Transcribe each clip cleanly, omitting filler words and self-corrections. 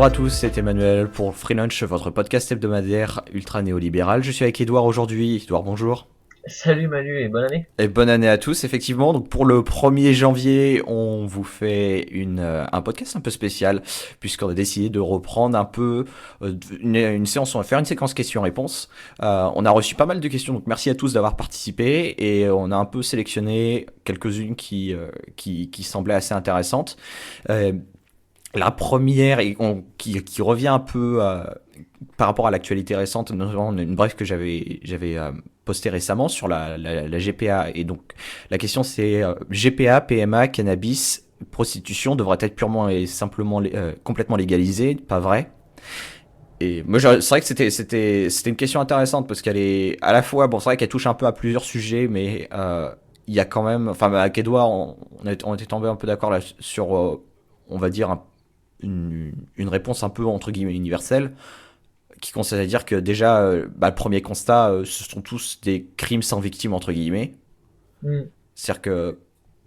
Bonjour à tous, c'est Emmanuel pour Free Lunch, votre podcast hebdomadaire ultra néolibéral. Je suis avec Edouard aujourd'hui. Edouard, bonjour. Salut Manu et bonne année. Et bonne année à tous, effectivement. Donc pour le 1er janvier, on vous fait un podcast un peu spécial, puisqu'on a décidé de reprendre un peu une séance, on va faire une séquence questions-réponses. On a reçu pas mal de questions, donc merci à tous d'avoir participé, et on a un peu sélectionné quelques-unes qui semblaient assez intéressantes. La première, qui revient un peu par rapport à l'actualité récente, notamment une brève que j'avais postée récemment sur la GPA. Et donc, la question c'est GPA, PMA, cannabis, prostitution devrait être purement et simplement complètement légalisée, pas vrai? Et moi, c'est vrai que c'était une question intéressante parce qu'elle est à la fois, bon, c'est vrai qu'elle touche un peu à plusieurs sujets, mais il y a quand même, enfin, avec Edouard, on était tombé un peu d'accord là sur, on va dire, une réponse un peu entre guillemets universelle, qui consiste à dire que déjà, le premier constat, ce sont tous des crimes sans victime entre guillemets. Hmm. C'est-à-dire que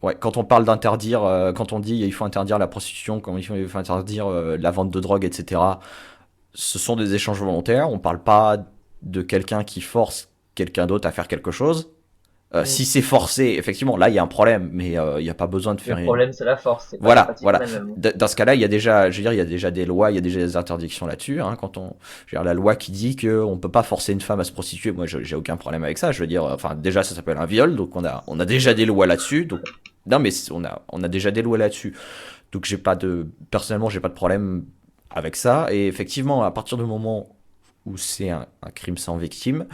ouais, quand on parle d'interdire, quand on dit il faut interdire la prostitution, quand il faut interdire la vente de drogue, etc., ce sont des échanges volontaires. On parle pas de quelqu'un qui force quelqu'un d'autre à faire quelque chose. Hmm. Si c'est forcé, effectivement, là il y a un problème, mais il n'y a pas besoin de Le faire. problème c'est la force, c'est pas la Voilà, pratique en voilà. elle-même. Dans ce cas-là, il y a déjà, je veux dire, il y a déjà des lois, il y a déjà des interdictions là-dessus. Quand je veux dire, la loi qui dit qu'on peut pas forcer une femme à se prostituer, moi, j'ai aucun problème avec ça. Je veux dire, enfin, déjà, ça s'appelle un viol, donc on a déjà des lois là-dessus. Donc, non, mais on a déjà des lois là-dessus. Donc, personnellement, j'ai pas de problème avec ça. Et effectivement, à partir du moment où c'est un crime sans victime,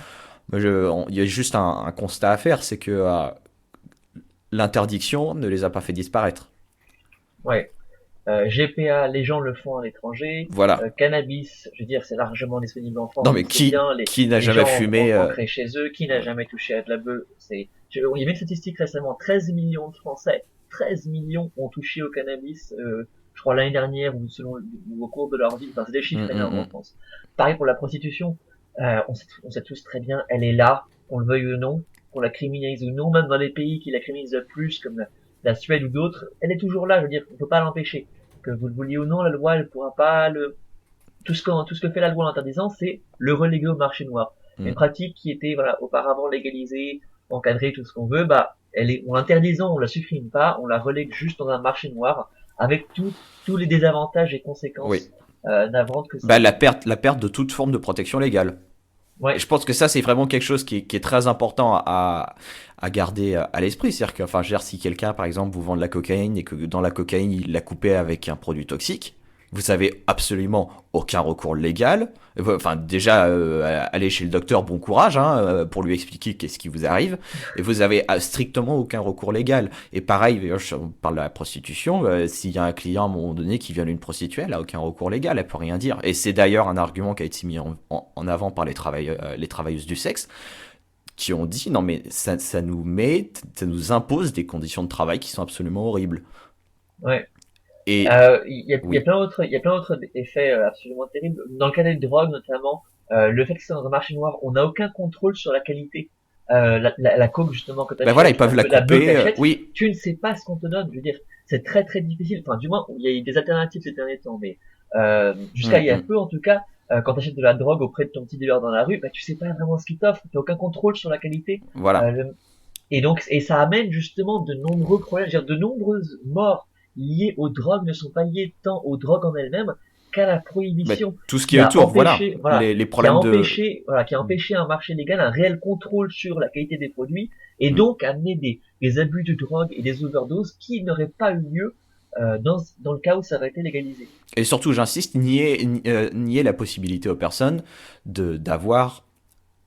il y a juste un constat à faire, c'est que l'interdiction ne les a pas fait disparaître. Ouais. GPA, les gens le font à l'étranger. Voilà. Cannabis, je veux dire, c'est largement disponible en Non, France, mais donc c'est bien. Les, qui n'a les jamais gens fumé en créent chez eux. Qui n'a ouais. jamais touché à de la bœuf? Il y a une statistique récemment, 13 millions de Français, 13 millions ont touché au cannabis, je crois l'année dernière ou au cours de leur vie. Enfin, c'est des chiffres énormes en Mm. France. Pareil pour la prostitution. On sait tous très bien, elle est là, qu'on le veuille ou non, qu'on la criminalise ou non, même dans les pays qui la criminalisent le plus, comme la Suède ou d'autres, elle est toujours là. Je veux dire, on peut pas l'empêcher. Que vous le vouliez ou non, la loi, elle pourra pas le. Tout ce que fait la loi en interdisant, c'est le reléguer au marché noir. Une Mm. pratique qui était voilà auparavant légalisée, encadrée, tout ce qu'on veut, bah en l'interdisant, on la supprime pas, on la relègue juste dans un marché noir avec tous les désavantages et Oui. conséquences navantes que ça Bah, entraîne. la perte de toute forme de protection légale. Et Ouais. je pense que ça, c'est vraiment quelque chose qui est très important à garder à l'esprit. C'est-à-dire que, enfin, je veux dire, si quelqu'un, par exemple, vous vend de la cocaïne et que dans la cocaïne, il l'a coupé avec un produit toxique, vous avez absolument aucun recours légal. Enfin, déjà, aller chez le docteur, bon courage, pour lui expliquer qu'est-ce qui vous arrive. Et vous avez strictement aucun recours légal. Et pareil, on parle de la prostitution. S'il y a un client à un moment donné qui vient d'une prostituée, elle a aucun recours légal, elle peut rien dire. Et c'est d'ailleurs un argument qui a été mis en avant par les travailleuses du sexe, qui ont dit non mais ça nous impose des conditions de travail qui sont absolument horribles. Ouais. Et Il y a oui, il y a plein d'autres effets absolument terribles. Dans le cas des drogues notamment, le fait que c'est dans un marché noir, on n'a aucun contrôle sur la qualité. La coke justement que tu ben voilà, ils achètes, peuvent la la bœuf que couper. t'achètes, Oui, tu ne sais pas ce qu'on te donne. Je veux dire, c'est très très difficile. Enfin, du moins, il y a eu des alternatives ces derniers temps, mais jusqu'à il y a mm. peu en tout cas, quand tu achètes de la drogue auprès de ton petit dealer dans la rue, bah, tu sais pas vraiment ce qu'il t'offre. Tu n'as aucun contrôle sur la qualité. Voilà. Et donc, et ça amène justement de nombreux problèmes, je veux dire, de nombreuses morts liées aux drogues ne sont pas liées tant aux drogues en elles-mêmes qu'à la Ben, prohibition tout ce qui est autour, voilà. Les problèmes de. qui a empêché un marché légal, un réel contrôle sur la qualité des produits, et Mm. donc amené des abus de drogue et des overdoses qui n'auraient pas eu lieu dans le cas où ça aurait été légalisé. Et surtout, j'insiste, nier la possibilité aux personnes d'avoir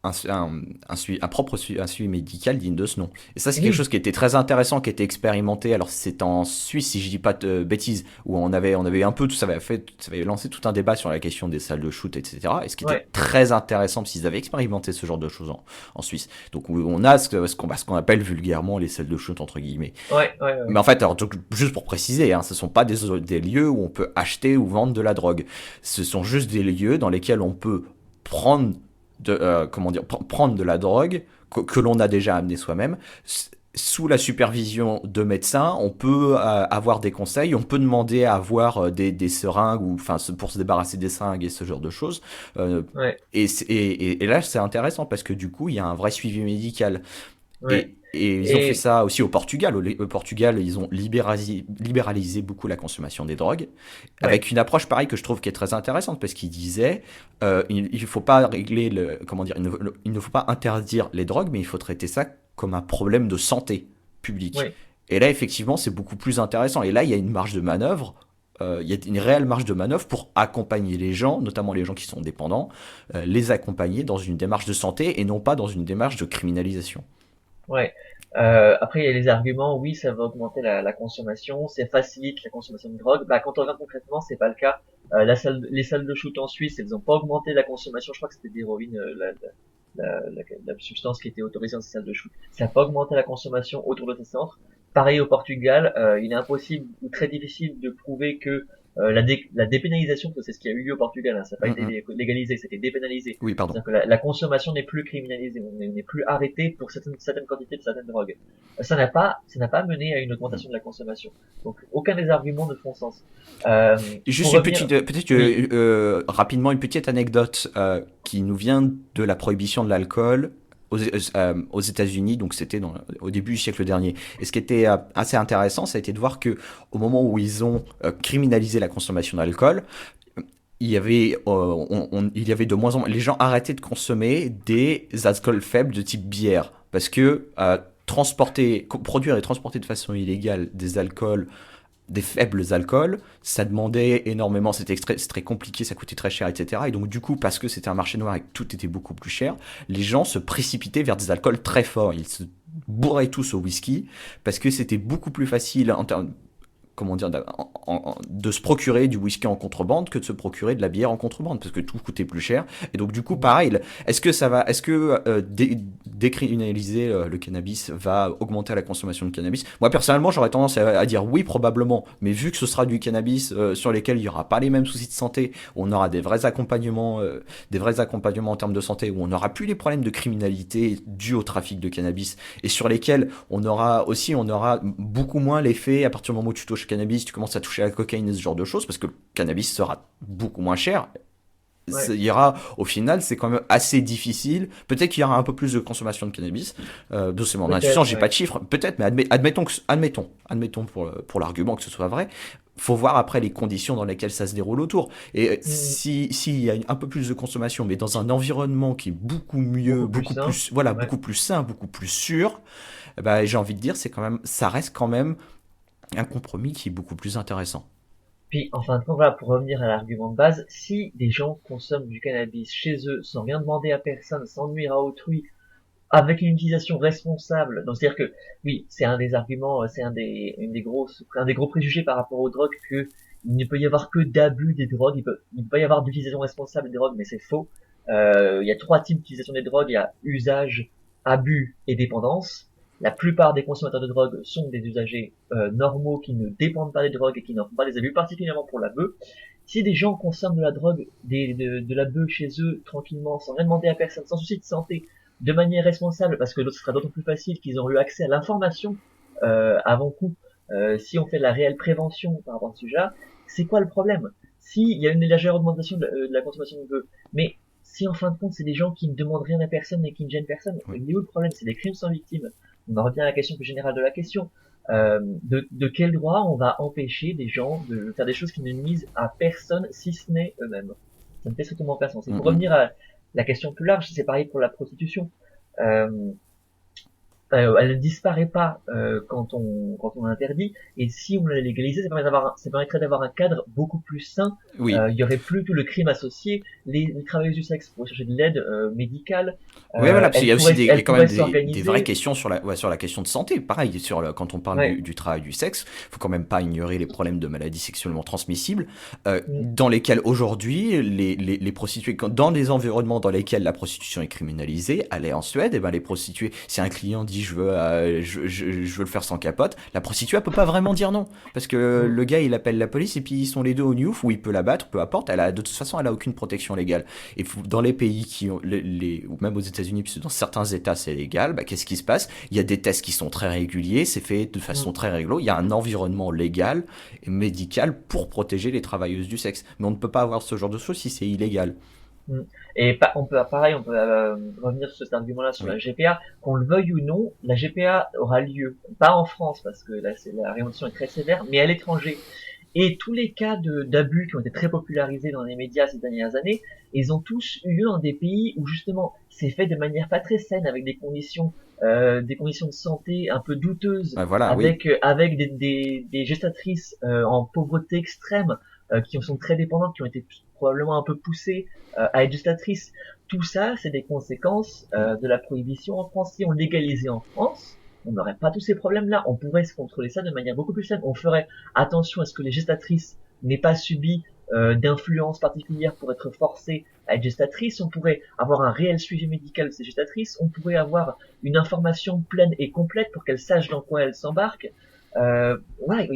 un suivi médical digne de ce nom. Et ça, c'est quelque Oui, chose qui était très intéressant, qui était expérimenté. Alors, c'est en Suisse, si je dis pas de bêtises, où on avait un peu, ça avait lancé tout un débat sur la question des salles de shoot, etc. Et ce qui était ouais, très intéressant, parce qu'ils avaient expérimenté ce genre de choses en Suisse. Donc, où on a ce qu'on appelle vulgairement les salles de shoot, entre guillemets. ouais. Mais en fait, alors, donc, juste pour préciser, ce ne sont pas des lieux où on peut acheter ou vendre de la drogue. Ce sont juste des lieux dans lesquels on peut prendre prendre de la drogue que l'on a déjà amené soi-même sous la supervision de médecins, on peut avoir des conseils, on peut demander à avoir des seringues ou enfin pour se débarrasser des seringues et ce genre de choses. Euh, Ouais, et là, c'est intéressant parce que du coup, il y a un vrai suivi médical. ouais. Et ils ont fait Et ça aussi au Portugal. Au Portugal, ils ont libéralisé beaucoup la consommation des drogues, ouais, avec une approche pareille que je trouve qui est très intéressante, parce qu'ils disaient, il ne faut pas régler comment dire, il ne faut pas interdire les drogues, mais il faut traiter ça comme un problème de santé publique. ouais. Et là, effectivement, c'est beaucoup plus intéressant. Et là, il y a une marge de manœuvre. Il y a une réelle marge de manœuvre pour accompagner les gens, notamment les gens qui sont dépendants, les accompagner dans une démarche de santé et non pas dans une démarche de criminalisation. Ouais. Après, il y a les arguments, oui, ça va augmenter la consommation, ça facilite la consommation de drogue. Bah, quand on regarde concrètement, c'est pas le cas. Les salles de shoot en Suisse, elles ont pas augmenté la consommation. Je crois que c'était d'héroïne, la substance qui était autorisée dans ces salles de shoot. Ça n'a pas augmenté la consommation autour de ces centres. Pareil au Portugal, il est impossible ou très difficile de prouver que la dépénalisation, parce que c'est ce qui a eu lieu au Portugal, hein, ça n'a pas Mm, été mm. légalisé, c'était dépénalisé. Oui, pardon. C'est-à-dire que la consommation n'est plus criminalisée, on n'est plus arrêté pour certaines quantités de certaines drogues. Ça n'a pas mené à une Mm. augmentation de la consommation. Donc aucun des arguments ne font sens. Euh, pour Juste une revenir, petite, peut-être oui, rapidement une petite anecdote qui nous vient de la prohibition de l'alcool aux États-Unis, donc c'était au début du siècle dernier. Et ce qui était assez intéressant, ça a été de voir que au moment où ils ont criminalisé la consommation d'alcool, il y avait de moins en moins, les gens arrêtaient de consommer des alcools faibles de type bière parce que produire et transporter de façon illégale des alcools des faibles alcools, ça demandait énormément, c'est très compliqué, ça coûtait très cher, etc. Et donc du coup, parce que c'était un marché noir et que tout était beaucoup plus cher, les gens se précipitaient vers des alcools très forts. Ils se bourraient tous au whisky parce que c'était beaucoup plus facile en termes comment dire, de se procurer du whisky en contrebande que de se procurer de la bière en contrebande parce que tout coûtait plus cher. Et donc du coup, pareil, est-ce que décriminaliser le cannabis va augmenter la consommation de cannabis? Moi personnellement, j'aurais tendance à dire oui probablement, mais vu que ce sera du cannabis sur lesquels il y aura pas les mêmes soucis de santé, où on aura des vrais accompagnements en termes de santé, où on n'aura plus les problèmes de criminalité dus au trafic de cannabis et sur lesquels on aura beaucoup moins l'effet à partir du moment où tu touches cannabis, tu commences à toucher à la cocaïne et ce genre de choses, parce que le cannabis sera beaucoup moins cher. ouais, Il y aura, au final, c'est quand même assez difficile. Peut-être qu'il y aura un peu plus de consommation de cannabis. C'est mon intuition, peut-être, j'ai pas ouais. de chiffres. Peut-être, mais admettons pour l'argument que ce soit vrai. Faut voir après les conditions dans lesquelles ça se déroule autour. Et Mm, s'il y a un peu plus de consommation, mais dans un environnement qui est beaucoup mieux, beaucoup plus sain. Ouais. beaucoup plus sain, beaucoup plus sûr, eh ben, j'ai envie de dire, ça reste quand même un compromis qui est beaucoup plus intéressant. Puis, en fin de compte, voilà, pour revenir à l'argument de base, si des gens consomment du cannabis chez eux sans rien demander à personne, sans nuire à autrui, avec une utilisation responsable, donc c'est-à-dire que, oui, c'est un des arguments, c'est un des gros préjugés par rapport aux drogues que il ne peut y avoir que d'abus des drogues, il peut pas y avoir d'utilisation responsable des drogues, mais c'est faux. Il y a trois types d'utilisation des drogues, il y a usage, abus et dépendance. La plupart des consommateurs de drogue sont des usagers normaux qui ne dépendent pas des drogues et qui n'en font pas des abus, particulièrement pour la bœuf. Si des gens consomment de la drogue, de la bœuf chez eux, tranquillement, sans rien demander à personne, sans souci de santé, de manière responsable, parce que ce sera d'autant plus facile qu'ils ont eu accès à l'information avant coup, si on fait de la réelle prévention par rapport à ce sujet-là, c'est quoi le problème? Si il y a une légère augmentation de la consommation de bœuf, mais si en fin de compte c'est des gens qui ne demandent rien à personne et qui ne gênent personne, Oui. il est où le problème? C'est des crimes sans victime. On en revient à la question plus générale de la question. De quel droit on va empêcher des gens de faire des choses qui ne nuisent à personne si ce n'est eux-mêmes? Ça ne fait strictement aucun sens. Et Mm, pour mm. revenir à la question plus large, c'est pareil pour la prostitution. Euh, elle ne disparaît pas quand on l'interdit, et si on la légalisait, ça permettrait d'avoir un cadre beaucoup plus sain. Oui, Il y aurait plus tout le crime associé. Les travailleuses du sexe pourraient chercher de l'aide médicale. ouais, voilà, parce qu'il y a aussi il y a Elles quand pourraient même des vraies s'organiser. questions sur la question de santé. Pareil, quand on parle Ouais. du travail du sexe, faut quand même pas ignorer les problèmes de maladies sexuellement transmissibles, Mm, dans lesquels aujourd'hui, les prostituées, dans les environnements dans lesquels la prostitution est criminalisée, aller en Suède, et ben les prostituées, si un client dit je veux le faire sans capote, la prostituée elle peut pas vraiment dire non parce que le gars il appelle la police et puis ils sont les deux au Newf où il peut la battre, peu importe, de toute façon elle a aucune protection légale. Et dans les pays qui ont ou même aux États-Unis, puisque dans certains États c'est légal, bah, qu'est-ce qui se passe? Il y a des tests qui sont très réguliers, c'est fait de façon très réglo, il y a un environnement légal et médical pour protéger les travailleuses du sexe. Mais on ne peut pas avoir ce genre de choses si c'est illégal. Mm. On peut, pareil, on peut revenir sur cet argument-là sur la Oui. GPA. Qu'on le veuille ou non, la GPA aura lieu, pas en France parce que là, la réglementation est très sévère, mais à l'étranger. Et tous les cas d'abus qui ont été très popularisés dans les médias ces dernières années, ils ont tous eu lieu dans des pays où justement c'est fait de manière pas très saine, avec des conditions de santé un peu douteuses, Ouais, voilà, oui. avec des gestatrices en pauvreté extrême, qui sont très dépendantes, qui ont été probablement un peu poussées à être gestatrices. Tout ça, c'est des conséquences de la prohibition en France. Si on légalisait en France, on n'aurait pas tous ces problèmes-là. On pourrait se contrôler ça de manière beaucoup plus simple. On ferait attention à ce que les gestatrices n'aient pas subi d'influence particulière pour être forcées à être gestatrices. On pourrait avoir un réel suivi médical de ces gestatrices. On pourrait avoir une information pleine et complète pour qu'elles sachent dans quoi elles s'embarquent. Ouais,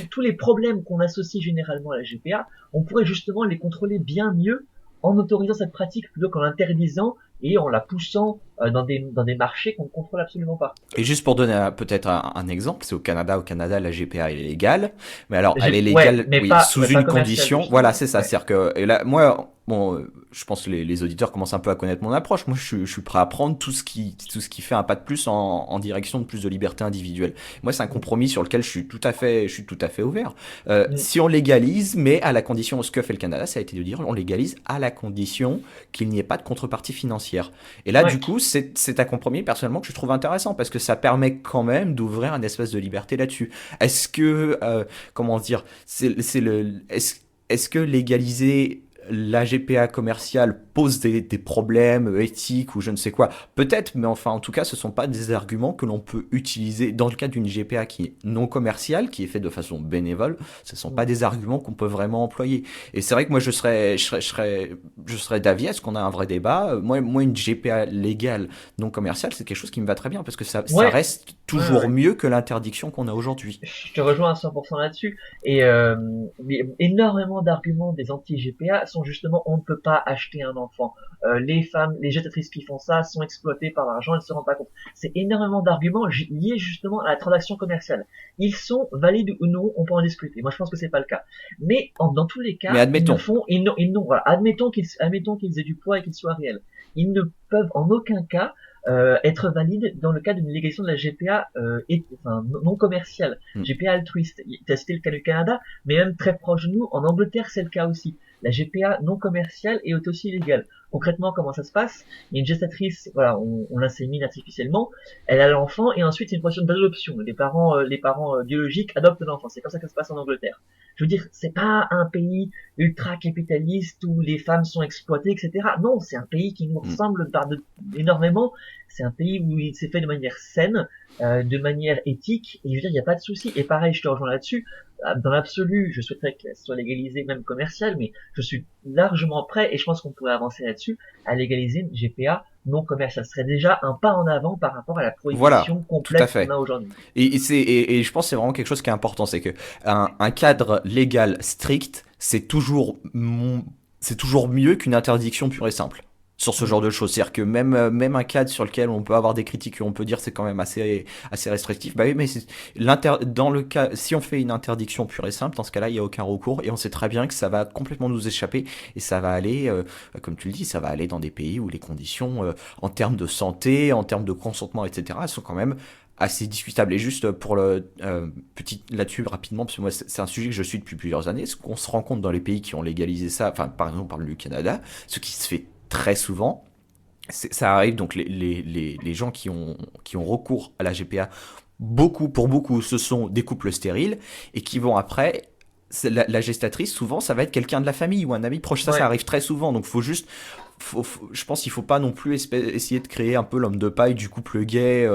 tous les problèmes qu'on associe généralement à la GPA, on pourrait justement les contrôler bien mieux en autorisant cette pratique plutôt qu'en l'interdisant et en la poussant dans des marchés qu'on ne contrôle absolument pas. Et juste pour donner peut-être un exemple, c'est au Canada. Au Canada, la GPA elle est légale, mais alors elle est Ouais, légale, oui, sous mais pas une commercial condition. Voilà, justement. c'est ça. Ouais. C'est-à-dire que et là, moi, bon, je pense que les auditeurs commencent un peu à connaître mon approche. Moi, je suis prêt à prendre tout ce qui fait un pas de plus en direction de plus de liberté individuelle. Moi, c'est un Mm. compromis sur lequel je suis tout à fait ouvert. Mm. Si on légalise, mais à la condition, ce que fait le Canada, ça a été de dire, on légalise à la condition qu'il n'y ait pas de contrepartie financière. Et là, Ouais. du coup, c'est un compromis personnellement que je trouve intéressant parce que ça permet quand même d'ouvrir un espace de liberté là-dessus. Est-ce que, comment dire, est-ce que légaliser la GPA commerciale pose des problèmes éthiques ou je ne sais quoi? Peut-être, mais enfin, en tout cas, ce ne sont pas des arguments que l'on peut utiliser dans le cadre d'une GPA qui est non commerciale, qui est faite de façon bénévole. Ce ne sont pas Mm. des arguments qu'on peut vraiment employer. Et c'est vrai que moi, je serais d'avis à ce qu'on a un vrai débat. Moi, une GPA légale non commerciale, c'est quelque chose qui me va très bien parce que ça Ouais. reste Ouais, toujours ouais. mieux que l'interdiction qu'on a aujourd'hui. Je te rejoins à 100% là-dessus. Et énormément d'arguments des anti-GPA sont justement on ne peut pas acheter un enfant. Les femmes, les gestatrices qui font ça sont exploitées par l'argent, elles ne se rendent pas compte. C'est énormément d'arguments liés justement à la transaction commerciale. Ils sont valides ou non, on peut en discuter. Moi, je pense que c'est pas le cas. Mais dans tous les Mais cas, admettons, voilà, admettons qu'ils aient du poids et qu'ils soient réels. Ils ne peuvent en aucun cas être valide dans le cas d'une légalisation de la GPA enfin, non commerciale, hmm, GPA altruiste. Tu as cité le cas du Canada, mais même très proche de nous, en Angleterre, c'est le cas aussi. La GPA non commerciale est aussi illégale. Concrètement, comment ça se passe? Il y a une gestatrice, voilà, on l'insémine artificiellement, elle a l'enfant et ensuite c'est une procédure d'adoption. Les parents biologiques adoptent l'enfant. C'est comme ça que ça se passe en Angleterre. Je veux dire, c'est pas un pays ultra capitaliste où les femmes sont exploitées, etc. Non, c'est un pays qui nous hmm. ressemble énormément. C'est un pays où il s'est fait de manière saine, de manière éthique, et je veux dire, il n'y a pas de souci. Et pareil, je te rejoins là-dessus. Dans l'absolu, je souhaiterais que ça soit légalisé, même commercial, mais je suis largement prêt, et je pense qu'on pourrait avancer là-dessus, à légaliser une GPA non commerciale. Ce serait déjà un pas en avant par rapport à la Voilà, prohibition tout à complète qu'on a fait. aujourd'hui. Et je pense que c'est vraiment quelque chose qui est important, c'est que un cadre légal strict, c'est toujours mieux qu'une interdiction pure et simple sur ce Mm. genre de choses. C'est-à-dire que même un cadre sur lequel on peut avoir des critiques et on peut dire c'est quand même assez restrictif, bah oui, mais dans le cas, si on fait une interdiction pure et simple, dans ce cas-là, il n'y a aucun recours et on sait très bien que ça va complètement nous échapper et ça va aller, comme tu le dis, ça va aller dans des pays où les conditions en termes de santé, en termes de consentement, etc., elles sont quand même assez discutable. Et juste pour le petit là-dessus rapidement, parce que moi c'est un sujet que je suis depuis plusieurs années, ce qu'on se rend compte dans les pays qui ont légalisé ça, enfin par exemple on parle du Canada, ce qui se fait très souvent, ça arrive donc les gens qui ont recours à la GPA, pour beaucoup ce sont des couples stériles et qui vont après la gestatrice, souvent, ça va être quelqu'un de la famille ou un ami proche. Ça Ouais. arrive très souvent. Donc, faut juste je pense qu'il faut pas non plus essayer de créer un peu l'homme de paille du couple gay,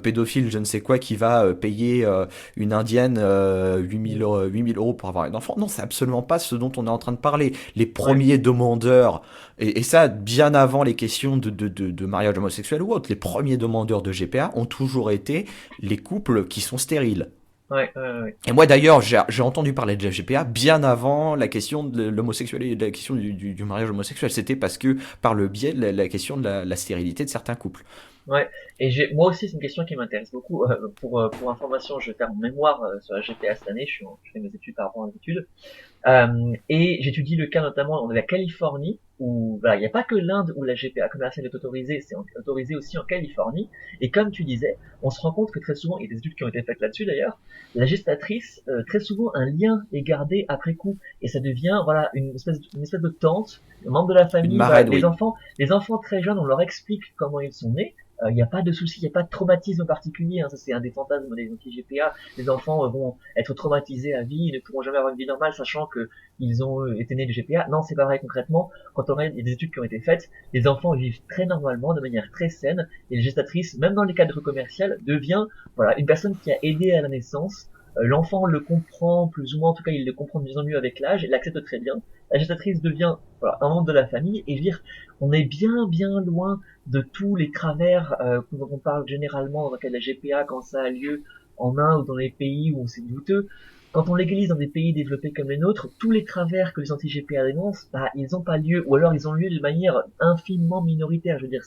pédophile, je ne sais quoi, qui va payer une indienne 8 000 euros pour avoir un enfant. Non, c'est absolument pas ce dont on est en train de parler. Les Ouais, premiers demandeurs, et ça bien avant les questions de mariage homosexuel ou autre, les premiers demandeurs de GPA ont toujours été les couples qui sont stériles. ouais. Et moi d'ailleurs, j'ai entendu parler de la GPA bien avant la question de l'homosexualité, de la question du mariage homosexuel. C'était parce que par le biais de la question de la stérilité de certains couples. Ouais, et moi aussi c'est une question qui m'intéresse beaucoup. Pour information, je vais faire mon mémoire sur la GPA cette année. Je fais mes études par rapport à mes études. Et j'étudie le cas notamment de la Californie, où voilà, il n'y a pas que l'Inde où la GPA commerciale est autorisée, c'est autorisé aussi en Californie. Et comme tu disais, on se rend compte que très souvent, il y a des études qui ont été faites là-dessus d'ailleurs, la gestatrice, très souvent un lien est gardé après coup, et ça devient voilà une espèce de tante, un membre de la Une famille. Voilà, marraine, oui. les enfants très jeunes, on leur explique comment ils sont nés. Il n'y a pas de souci, il n'y a pas de traumatisme particulier. Hein, ça c'est un des fantasmes des anti-GPA. Les enfants vont être traumatisés à vie, ils ne pourront jamais avoir une vie normale, sachant que ils ont été nés de GPA. Non, c'est pas vrai concrètement. Quand on regarde, il y a des études qui ont été faites, les enfants vivent très normalement, de manière très saine, et les gestatrices, même dans les cadres commerciaux, devient voilà une personne qui a aidé à la naissance. L'enfant le comprend plus ou moins, en tout cas il le comprend de mieux en mieux avec l'âge, il l'accepte très bien. La gestatrice devient voilà, un membre de la famille, et je veux dire, on est bien loin de tous les travers dont on parle généralement dans le cas de la GPA quand ça a lieu en Inde ou dans les pays où c'est douteux. Quand on légalise dans des pays développés comme les nôtres, tous les travers que les anti-GPA dénoncent, bah, ils n'ont pas lieu, ou alors ils ont lieu de manière infiniment minoritaire. Je veux dire,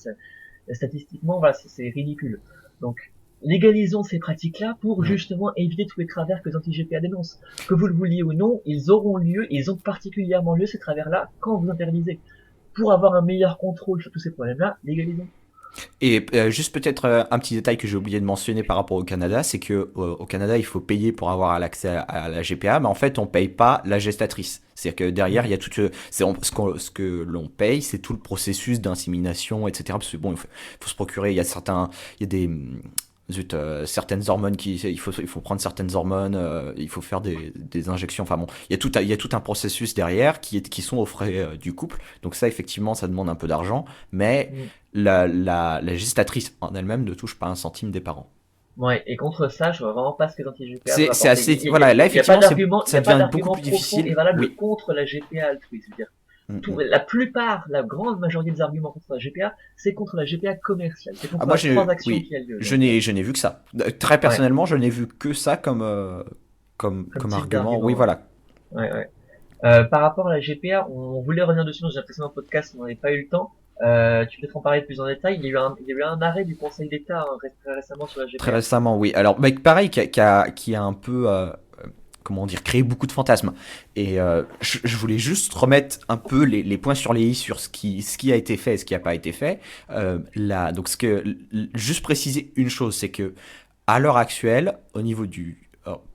statistiquement, voilà, c'est ridicule. Donc, légalisons ces pratiques-là pour Mm. justement éviter tous les travers que les anti-GPA dénoncent. Que vous le vouliez ou non, ils auront lieu, et ils ont particulièrement lieu, ces travers-là, quand vous interdisez. Pour avoir un meilleur contrôle sur tous ces problèmes-là, légalisons. Et juste peut-être un petit détail que j'ai oublié de mentionner par rapport au Canada, c'est que au Canada, il faut payer pour avoir l'accès à la GPA, mais en fait, on paye pas la gestatrice. C'est-à-dire que derrière, il y a tout, ce que l'on paye, c'est tout le processus d'insémination, etc. Parce que bon, il faut se procurer, il y a zut, certaines hormones il faut prendre certaines hormones, il faut faire des injections. Enfin bon, il y a tout un processus derrière qui sont aux frais du couple. Donc ça, effectivement, ça demande un peu d'argent, mais Mm. la gestatrice en elle-même ne touche pas un centime des parents. Ouais, et contre ça, je vois vraiment pas ce que les anti-GPA peuvent C'est apporter. assez, voilà, là Il y a pas effectivement, d'argument, il y ça a pas devient beaucoup d'argument plus profond et difficile. valable Oui. contre la GPA altruiste. Je veux dire, Mm, mm. la plupart, la grande majorité des arguments contre la GPA, c'est contre la GPA commerciale, c'est Ah, contre moi, la transaction oui, qui a lieu. je Donc, n'ai vu que ça. Très ouais, personnellement, je n'ai vu que ça comme comme comme type argument. Oui, d'argument. voilà. Ouais, ouais. Par rapport à la GPA, on voulait revenir dessus dans un précédent podcast, mais on n'avait pas eu le temps. Tu peux peut-être en parler plus en détail. Il y a eu un arrêt du Conseil d'État hein, très récemment sur la Très GPA. récemment, oui. Alors, mec, pareil, qui a un peu, comment dire, créé beaucoup de fantasmes. Et je voulais juste remettre un peu les points sur les i sur ce qui a été fait et ce qui n'a pas été fait. Donc, juste préciser une chose, c'est que à l'heure actuelle,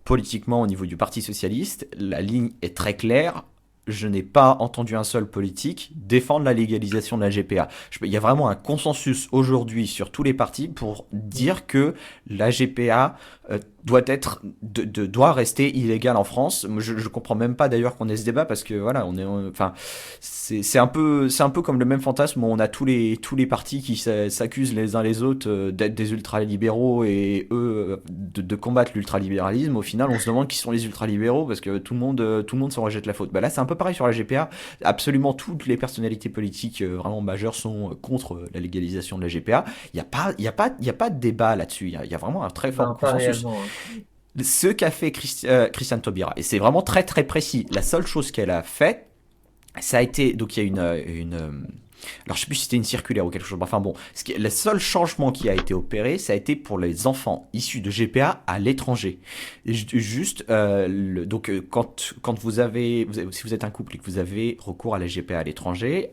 politiquement, au niveau du Parti socialiste, la ligne est très claire. Je n'ai pas entendu un seul politique défendre la légalisation de la GPA. Il y a vraiment un consensus aujourd'hui sur tous les partis pour Mm. dire que la GPA doit rester illégale en France. Moi, je comprends même pas d'ailleurs qu'on ait ce débat parce que voilà, enfin, c'est un peu comme le même fantasme où on a tous les partis qui s'accusent les uns les autres d'être des ultralibéraux et eux de combattre l'ultralibéralisme. Au final, on se demande qui sont les ultralibéraux parce que tout le monde se rejette la faute. Bah là, c'est un peu pareil sur la GPA. Absolument toutes les personnalités politiques vraiment majeures sont contre la légalisation de la GPA. Il y a pas de débat là-dessus. Il y a vraiment un très fort Non, pas consensus. réellement. Hein. Ce qu'a fait Christiane Taubira, et c'est vraiment très très précis, la seule chose qu'elle a fait, ça a été, donc il y a alors je sais plus si c'était une circulaire ou quelque chose, enfin bon, le seul changement qui a été opéré, ça a été pour les enfants issus de GPA à l'étranger. Et juste, donc quand si vous êtes un couple et que vous avez recours à la GPA à l'étranger,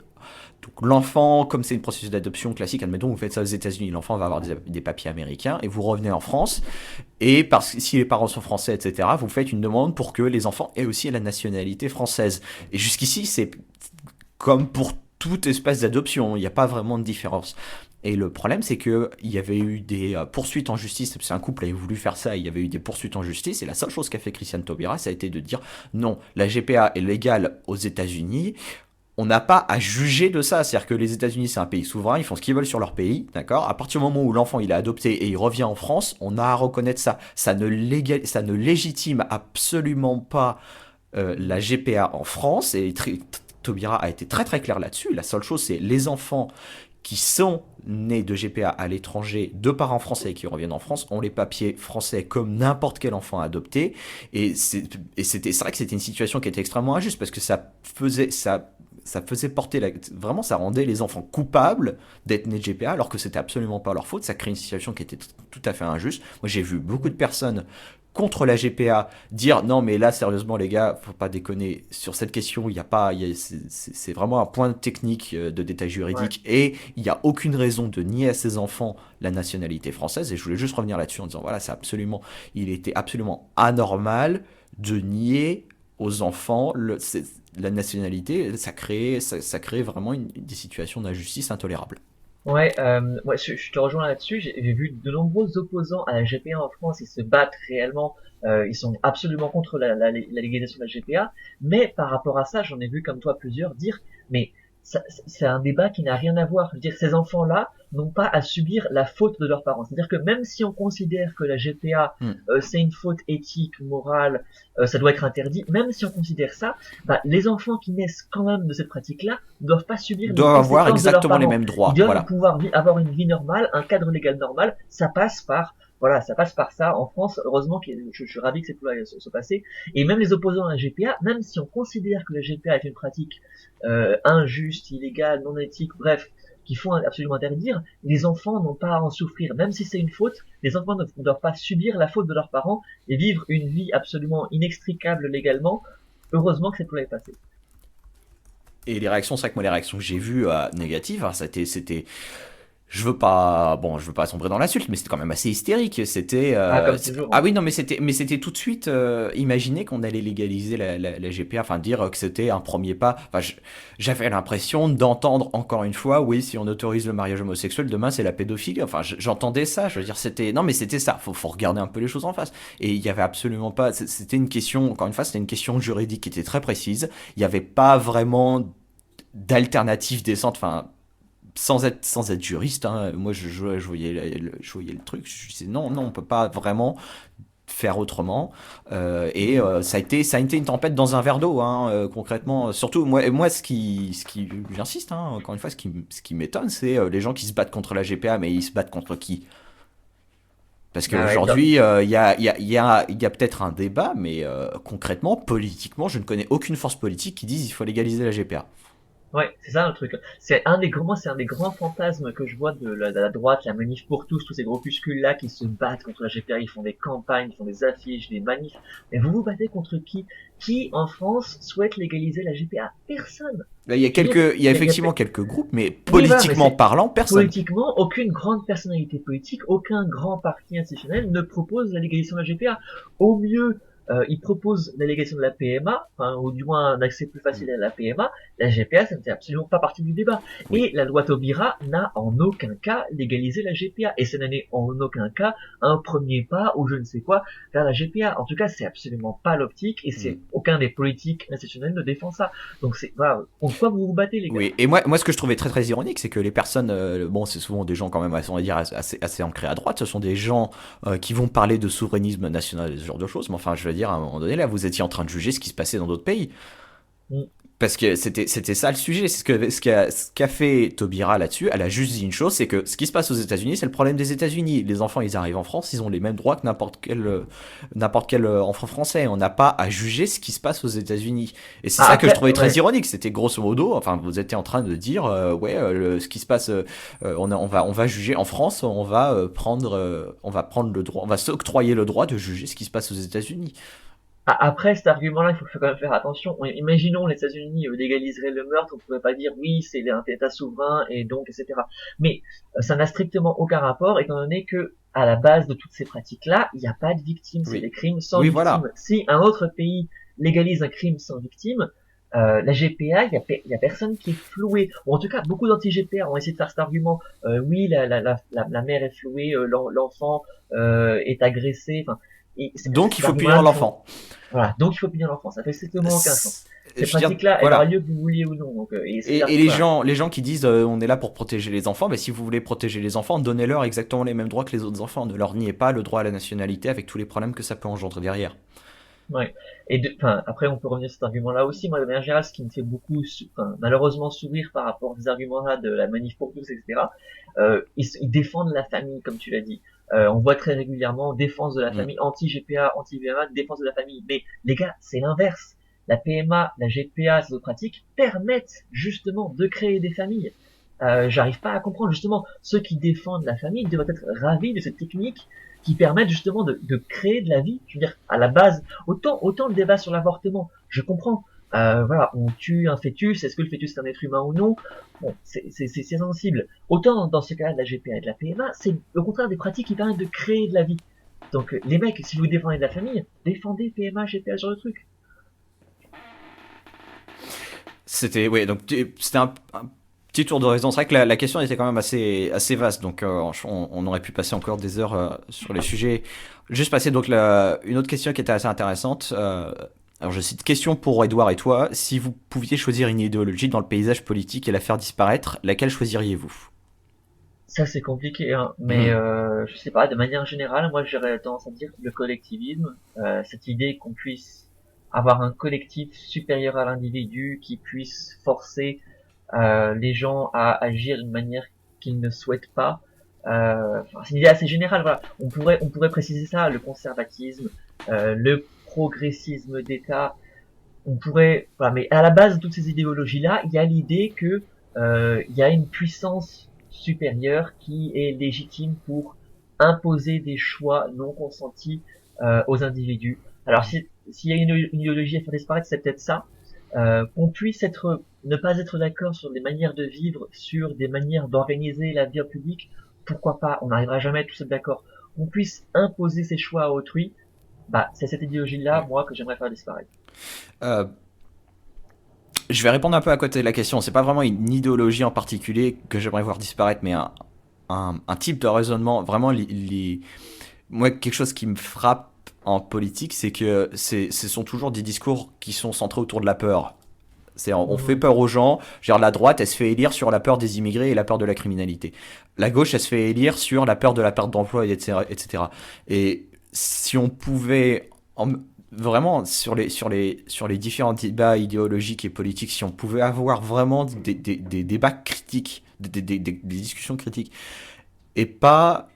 donc l'enfant, comme c'est une processus d'adoption classique, admettons vous faites ça aux États-Unis, l'enfant va avoir des papiers américains et vous revenez en France et parce que si les parents sont français, etc., vous faites une demande pour que les enfants aient aussi la nationalité française. Et jusqu'ici, c'est comme pour toute espèce d'adoption, il n'y a pas vraiment de différence. Et le problème, c'est qu'il y avait eu des poursuites en justice, c'est un couple avait voulu faire ça, il y avait eu des poursuites en justice, et la seule chose qu'a fait Christiane Taubira, ça a été de dire non, la GPA est légale aux États-Unis, on n'a pas à juger de ça. C'est-à-dire que les États-Unis, c'est un pays souverain, ils font ce qu'ils veulent sur leur pays, d'accord. À partir du moment où l'enfant il est adopté et il revient en France, on a à reconnaître ça. Ça ne légitime absolument pas la GPA en France, et Taubira a été très très clair là-dessus. La seule chose, c'est les enfants qui sont nés de GPA à l'étranger, de parents français qui reviennent en France, ont les papiers français comme n'importe quel enfant adopté. C'est vrai que c'était une situation qui était extrêmement injuste, parce que ça faisait porter vraiment, ça rendait les enfants coupables d'être nés de GPA, alors que c'était absolument pas leur faute. Ça crée une situation qui était tout à fait injuste. Moi, j'ai vu beaucoup de personnes contre la GPA dire non, mais là sérieusement les gars, faut pas déconner sur cette question. Il y a pas, c'est vraiment un point technique de détail juridique, Ouais. et il y a aucune raison de nier à ces enfants la nationalité française. Et je voulais juste revenir là-dessus en disant voilà, il était absolument anormal de nier aux enfants la nationalité. Ça crée vraiment des situations d'injustice intolérables. Ouais, ouais, je te rejoins là-dessus. J'ai vu de nombreux opposants à la GPA en France. Ils se battent réellement. Ils sont absolument contre la légalisation de la GPA. Mais par rapport à ça, j'en ai vu comme toi plusieurs dire, mais c'est un débat qui n'a rien à voir. Je veux dire, ces enfants-là n'ont pas à subir la faute de leurs parents. C'est-à-dire que même si on considère que la GPA Hmm. c'est une faute éthique, morale, ça doit être interdit. Même si on considère ça, bah, les enfants qui naissent quand même de cette pratique-là ne doivent pas subir les Doivent avoir conséquences de leurs exactement les parents. mêmes Ils droits. doivent Voilà. pouvoir avoir une vie normale, un cadre légal normal. Ça passe par voilà, ça passe par ça. En France, heureusement, je suis ravi que c'est pu se passer. Et même les opposants à la GPA, même si on considère que la GPA est une pratique injuste, illégale, non éthique, bref, qu'il faut absolument interdire, les enfants n'ont pas à en souffrir. Même si c'est une faute, les enfants ne doivent pas subir la faute de leurs parents et vivre une vie absolument inextricable légalement. Heureusement que c'est pour les passer. Et les réactions, c'est vrai que moi, les réactions que j'ai vues négatives, hein, c'était, je veux pas sombrer dans l'insulte, mais c'était quand même assez hystérique. Ah, comme toujours. Ah Hein. oui, non, mais c'était tout de suite imaginer qu'on allait légaliser la GPA, enfin dire que c'était un premier pas. Enfin, j'avais l'impression d'entendre encore une fois, oui, si on autorise le mariage homosexuel, demain c'est la pédophilie. Enfin, j'entendais ça. Je veux dire, non, mais c'était ça. Faut regarder un peu les choses en face. Et il y avait absolument pas. C'était une question, encore une fois, c'était une question juridique qui était très précise. Il n'y avait pas vraiment d'alternative décente. Enfin, sans être juriste, hein, moi je voyais le truc, je disais non, non, on peut pas vraiment faire autrement. Ça a été une tempête dans un verre d'eau, hein, concrètement. Surtout, j'insiste, hein, encore une fois, ce qui m'étonne, c'est les gens qui se battent contre la GPA, mais ils se battent contre qui? Parce Ah ouais, qu'aujourd'hui, il y a peut-être un débat, mais concrètement, politiquement, je ne connais aucune force politique qui dise il faut légaliser la GPA. ouais, c'est ça le truc. C'est un des grands fantasmes que je vois de la droite, la manif pour tous ces groupuscules-là qui se battent contre la GPA, ils font des campagnes, ils font des affiches, des manifs. Mais vous vous battez contre qui? Qui en France souhaite légaliser la GPA? Personne. Je veux dire, Il y a il y a, effectivement quelques groupes, mais oui, voilà, mais politiquement c'est parlant, personne. politiquement, aucune grande personnalité politique, aucun grand parti institutionnel ne propose la légalisation de la GPA. Au mieux, il propose la légalisation de la PMA, enfin, ou du moins un accès plus facile à la PMA. La GPA, ça ne fait absolument pas partie du débat. Oui. Et la loi Taubira n'a en aucun cas légalisé la GPA. Et ça n'est en aucun cas un premier pas ou je ne sais quoi vers la GPA. En tout cas, c'est absolument pas l'optique et Mm. c'est aucun des politiques institutionnels ne défend ça. Donc c'est, voilà, contre quoi vous vous battez, les gars? Oui, et moi, ce que je trouvais très très ironique, c'est que les personnes, bon, c'est souvent des gens quand même, on va dire, assez ancrés à droite, ce sont des gens qui vont parler de souverainisme national et ce genre de choses, mais enfin, je veux dire, à un moment donné, là, vous étiez en train de juger ce qui se passait dans d'autres pays. Mm. Parce que c'était ça le sujet. C'est ce qu'a fait Taubira là-dessus. Elle a juste dit une chose, c'est que ce qui se passe aux États-Unis, c'est le problème des États-Unis. Les enfants, ils arrivent en France, ils ont les mêmes droits que n'importe quel enfant français. On n'a pas à juger ce qui se passe aux États-Unis. Et c'est Ah, ça que je après, trouvais très ouais. ironique. C'était grosso modo, enfin, vous étiez en train de dire, ouais, ce qui se passe, on va juger en France, on va prendre le droit, on va s'octroyer le droit de juger ce qui se passe aux États-Unis. Après, cet argument-là, il faut quand même faire attention. Imaginons les États-Unis légaliseraient le meurtre, on ne pourrait pas dire oui, c'est un État souverain et donc etc. Mais ça n'a strictement aucun rapport, étant donné que à la base de toutes ces pratiques-là, il n'y a pas de victimes, c'est des Oui, crimes sans oui, victime. voilà. Si un autre pays légalise un crime sans victime, la GPA, il y a personne qui est floué. Ou en tout cas, beaucoup d'anti-GPA ont essayé de faire cet argument. Oui, la mère est flouée, l'enfant est agressé. Enfin, Et Donc il cet faut punir argument-là, l'enfant. voilà. Donc il faut punir l'enfant. Ça fait strictement aucun sens. Je Ces veux dire, pratiques-là, elles auraient voilà. lieu que vous vouliez ou non. Donc, et c'est Et voilà. les gens qui disent on est là pour protéger les enfants, si vous voulez protéger les enfants, donnez-leur exactement les mêmes droits que les autres enfants. Ne leur niez pas le droit à la nationalité avec tous les problèmes que ça peut engendrer derrière. Ouais. Enfin, après, on peut revenir sur cet argument-là aussi. Moi, de manière générale, ce qui me fait beaucoup, malheureusement, sourire par rapport à ces arguments-là de la manif pour tous, etc. Ils défendent la famille, comme tu l'as dit. On voit très régulièrement défense de la Mm. famille, anti-GPA, anti-VMA, défense de la famille. Mais les gars, c'est l'inverse. La PMA, la GPA, ces autres pratiques permettent justement de créer des familles. J'arrive pas à comprendre justement ceux qui défendent la famille devraient être ravis de cette technique qui permettent justement de créer de la vie. Je veux dire, à la base, autant le débat sur l'avortement, je comprends. Voilà, on tue un fœtus, est-ce que le fœtus est un être humain ou non? Bon, c'est sensible. Autant dans ce cas-là de la GPA et de la PMA, c'est au contraire des pratiques qui permettent de créer de la vie. Donc les mecs, si vous défendez de la famille, défendez PMA, GPA sur le truc. C'était, ouais, donc c'était un petit tour d'horizon. C'est vrai que la question était quand même assez vaste, donc on aurait pu passer encore des heures sur les sujets. Juste passer donc une autre question qui était assez intéressante. Alors je cite question pour Edouard et toi. Si vous pouviez choisir une idéologie dans le paysage politique et la faire disparaître, laquelle choisiriez-vous? Ça c'est compliqué, hein. Mais Mhm. je sais pas, de manière générale, moi j'aurais tendance à dire le collectivisme, cette idée qu'on puisse avoir un collectif supérieur à l'individu qui puisse forcer les gens à agir d'une manière qu'ils ne souhaitent pas. C'est une idée assez générale. Voilà, on pourrait préciser ça, le conservatisme, le progressisme d'État. On pourrait, voilà, mais à la base de toutes ces idéologies-là, il y a l'idée que il y a une puissance supérieure qui est légitime pour imposer des choix non consentis aux individus. Alors s'il y a une idéologie à faire disparaître, c'est peut-être ça. Qu'on puisse ne pas être d'accord sur des manières de vivre, sur des manières d'organiser la vie en public, pourquoi pas, on n'arrivera jamais à tous être d'accord. Qu'on puisse imposer ses choix à autrui, bah c'est cette idéologie-là, Ouais. moi, que j'aimerais faire disparaître. Euh, je vais répondre un peu à côté de la question. C'est pas vraiment une idéologie en particulier que j'aimerais voir disparaître, mais un type de raisonnement. Vraiment, moi, quelque chose qui me frappe en politique, c'est que ce sont toujours des discours qui sont centrés autour de la peur. On fait Mhm. peur aux gens. Genre, la droite, elle se fait élire sur la peur des immigrés et la peur de la criminalité. La gauche, elle se fait élire sur la peur de la perte d'emploi, etc., etc. Et si on pouvait vraiment sur les différents débats idéologiques et politiques, si on pouvait avoir vraiment des débats critiques, des discussions critiques, et pas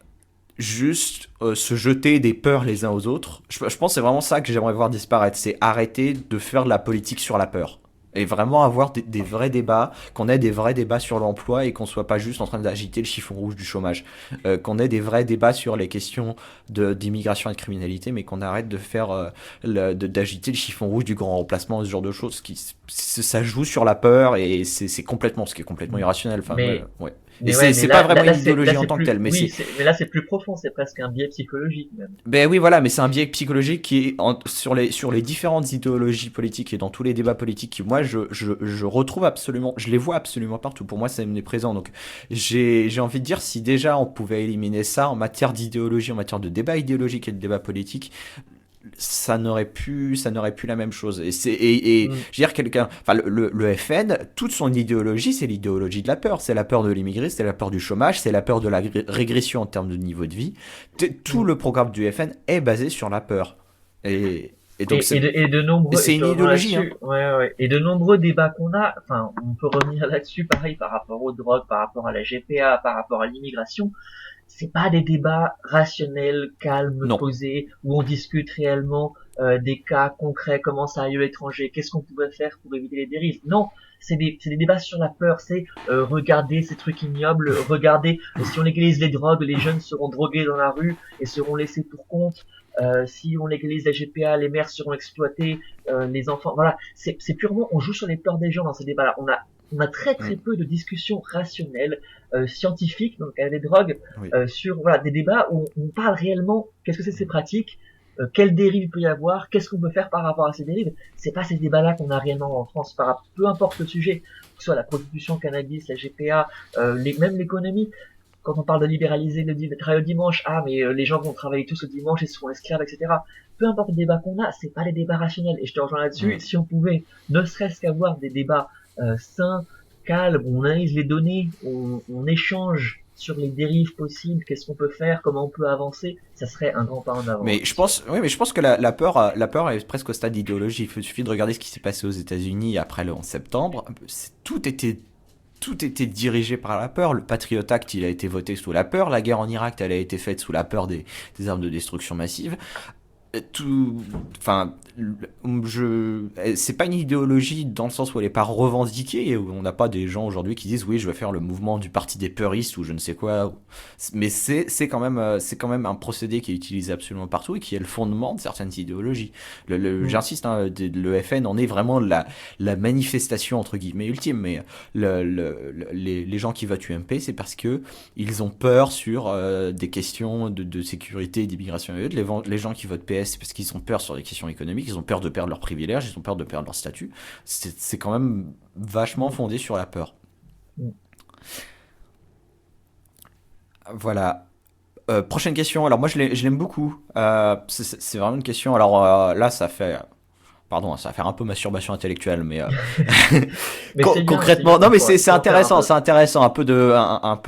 juste se jeter des peurs les uns aux autres. Je pense que c'est vraiment ça que j'aimerais voir disparaître, c'est arrêter de faire de la politique sur la peur. Et vraiment avoir des vrais débats, qu'on ait des vrais débats sur l'emploi et qu'on soit pas juste en train d'agiter le chiffon rouge du chômage. Qu'on ait des vrais débats sur les questions d'immigration et de criminalité, mais qu'on arrête de faire d'agiter le chiffon rouge du grand remplacement, ce genre de choses. Ça joue sur la peur et c'est complètement, ce qui est complètement irrationnel. Enfin, ouais, Mais, ouais. Et mais ouais, mais c'est pas vraiment une là idéologie en c'est tant que plus, telle, mais oui, c'est mais là c'est plus profond, c'est presque un biais psychologique même. ben oui, voilà, mais c'est un biais psychologique qui est sur les différentes idéologies politiques et dans tous les débats politiques qui, moi, je retrouve absolument, je les vois absolument partout. Pour moi, c'est omniprésent. Donc, j'ai envie de dire, si déjà on pouvait éliminer ça en matière d'idéologie, en matière de débat idéologique et de débat politique, ça n'aurait plus la même chose. Et Mm. je veux dire, quelqu'un, enfin, le FN, toute son idéologie, c'est l'idéologie de la peur. C'est la peur de l'immigré, c'est la peur du chômage, c'est la peur de la régression en termes de niveau de vie. Tout Mm. le programme du FN est basé sur la peur. Et donc, Et de nombreux, et c'est je te une rejoins idéologie, hein. là-dessus, ouais, ouais, et de nombreux débats qu'on a, enfin, on peut revenir là-dessus, pareil, par rapport aux drogues, par rapport à la GPA, par rapport à l'immigration, c'est pas des débats rationnels, calmes, Non. posés, où on discute réellement des cas concrets, comment ça a eu à l'étranger, qu'est-ce qu'on pourrait faire pour éviter les dérives. Non, c'est des débats sur la peur, c'est regarder ces trucs ignobles, regarder si on légalise les drogues, les jeunes seront drogués dans la rue et seront laissés pour compte. Si on légalise la GPA, les mères seront exploitées, les enfants. Voilà, c'est purement, on joue sur les peurs des gens dans ces débats-là. On a très Mm. peu de discussions rationnelles, scientifiques dans le cas des drogues, Oui. sur voilà des débats où on parle réellement qu'est-ce que c'est ces pratiques, quelles dérives il peut y avoir, qu'est-ce qu'on peut faire par rapport à ces dérives. C'est pas ces débats-là qu'on a réellement en France, peu importe le sujet, que ce soit la prostitution, le cannabis, la GPA, même l'économie. quand on parle de libéraliser le travail le dimanche, ah mais les gens vont travailler tous le dimanche et seront esclaves, etc. Peu importe le débat qu'on a, c'est pas les débats rationnels. Et je te rejoins là-dessus. Mm. Si on pouvait, ne serait-ce qu'avoir des débats sains, calmes, où on analyse les données, on échange sur les dérives possibles, qu'est-ce qu'on peut faire, comment on peut avancer, ça serait un grand pas en avant. Mais je pense, oui, mais je pense que la peur est presque au stade d'idéologie. Il suffit de regarder ce qui s'est passé aux États-Unis après le 11 septembre. Tout était dirigé par la peur. Le Patriot Act, il a été voté sous la peur. La guerre en Irak, elle a été faite sous la peur des armes de destruction massive. Enfin, c'est pas une idéologie dans le sens où elle est pas revendiquée, et où on n'a pas des gens aujourd'hui qui disent oui, je vais faire le mouvement du parti des peuristes ou je ne sais quoi. Mais c'est quand même un procédé qui est utilisé absolument partout et qui est le fondement de certaines idéologies. Mm. J'insiste, hein, le FN en est vraiment la manifestation entre guillemets ultime, mais les gens qui votent UMP, c'est parce que ils ont peur sur des questions de sécurité, d'immigration et autres. Les gens qui votent PS, c'est parce qu'ils ont peur sur les questions économiques, ils ont peur de perdre leurs privilèges, ils ont peur de perdre leur statut. C'est quand même vachement Mm. fondé sur la peur. Mm. Voilà. Prochaine question. Alors moi je l'aime beaucoup. C'est vraiment une question. Alors là ça fait, pardon, ça va faire un peu masturbation intellectuelle, mais Mais c'est bien concrètement, non mais parfois, il faut en faire un peu. c'est intéressant, un peu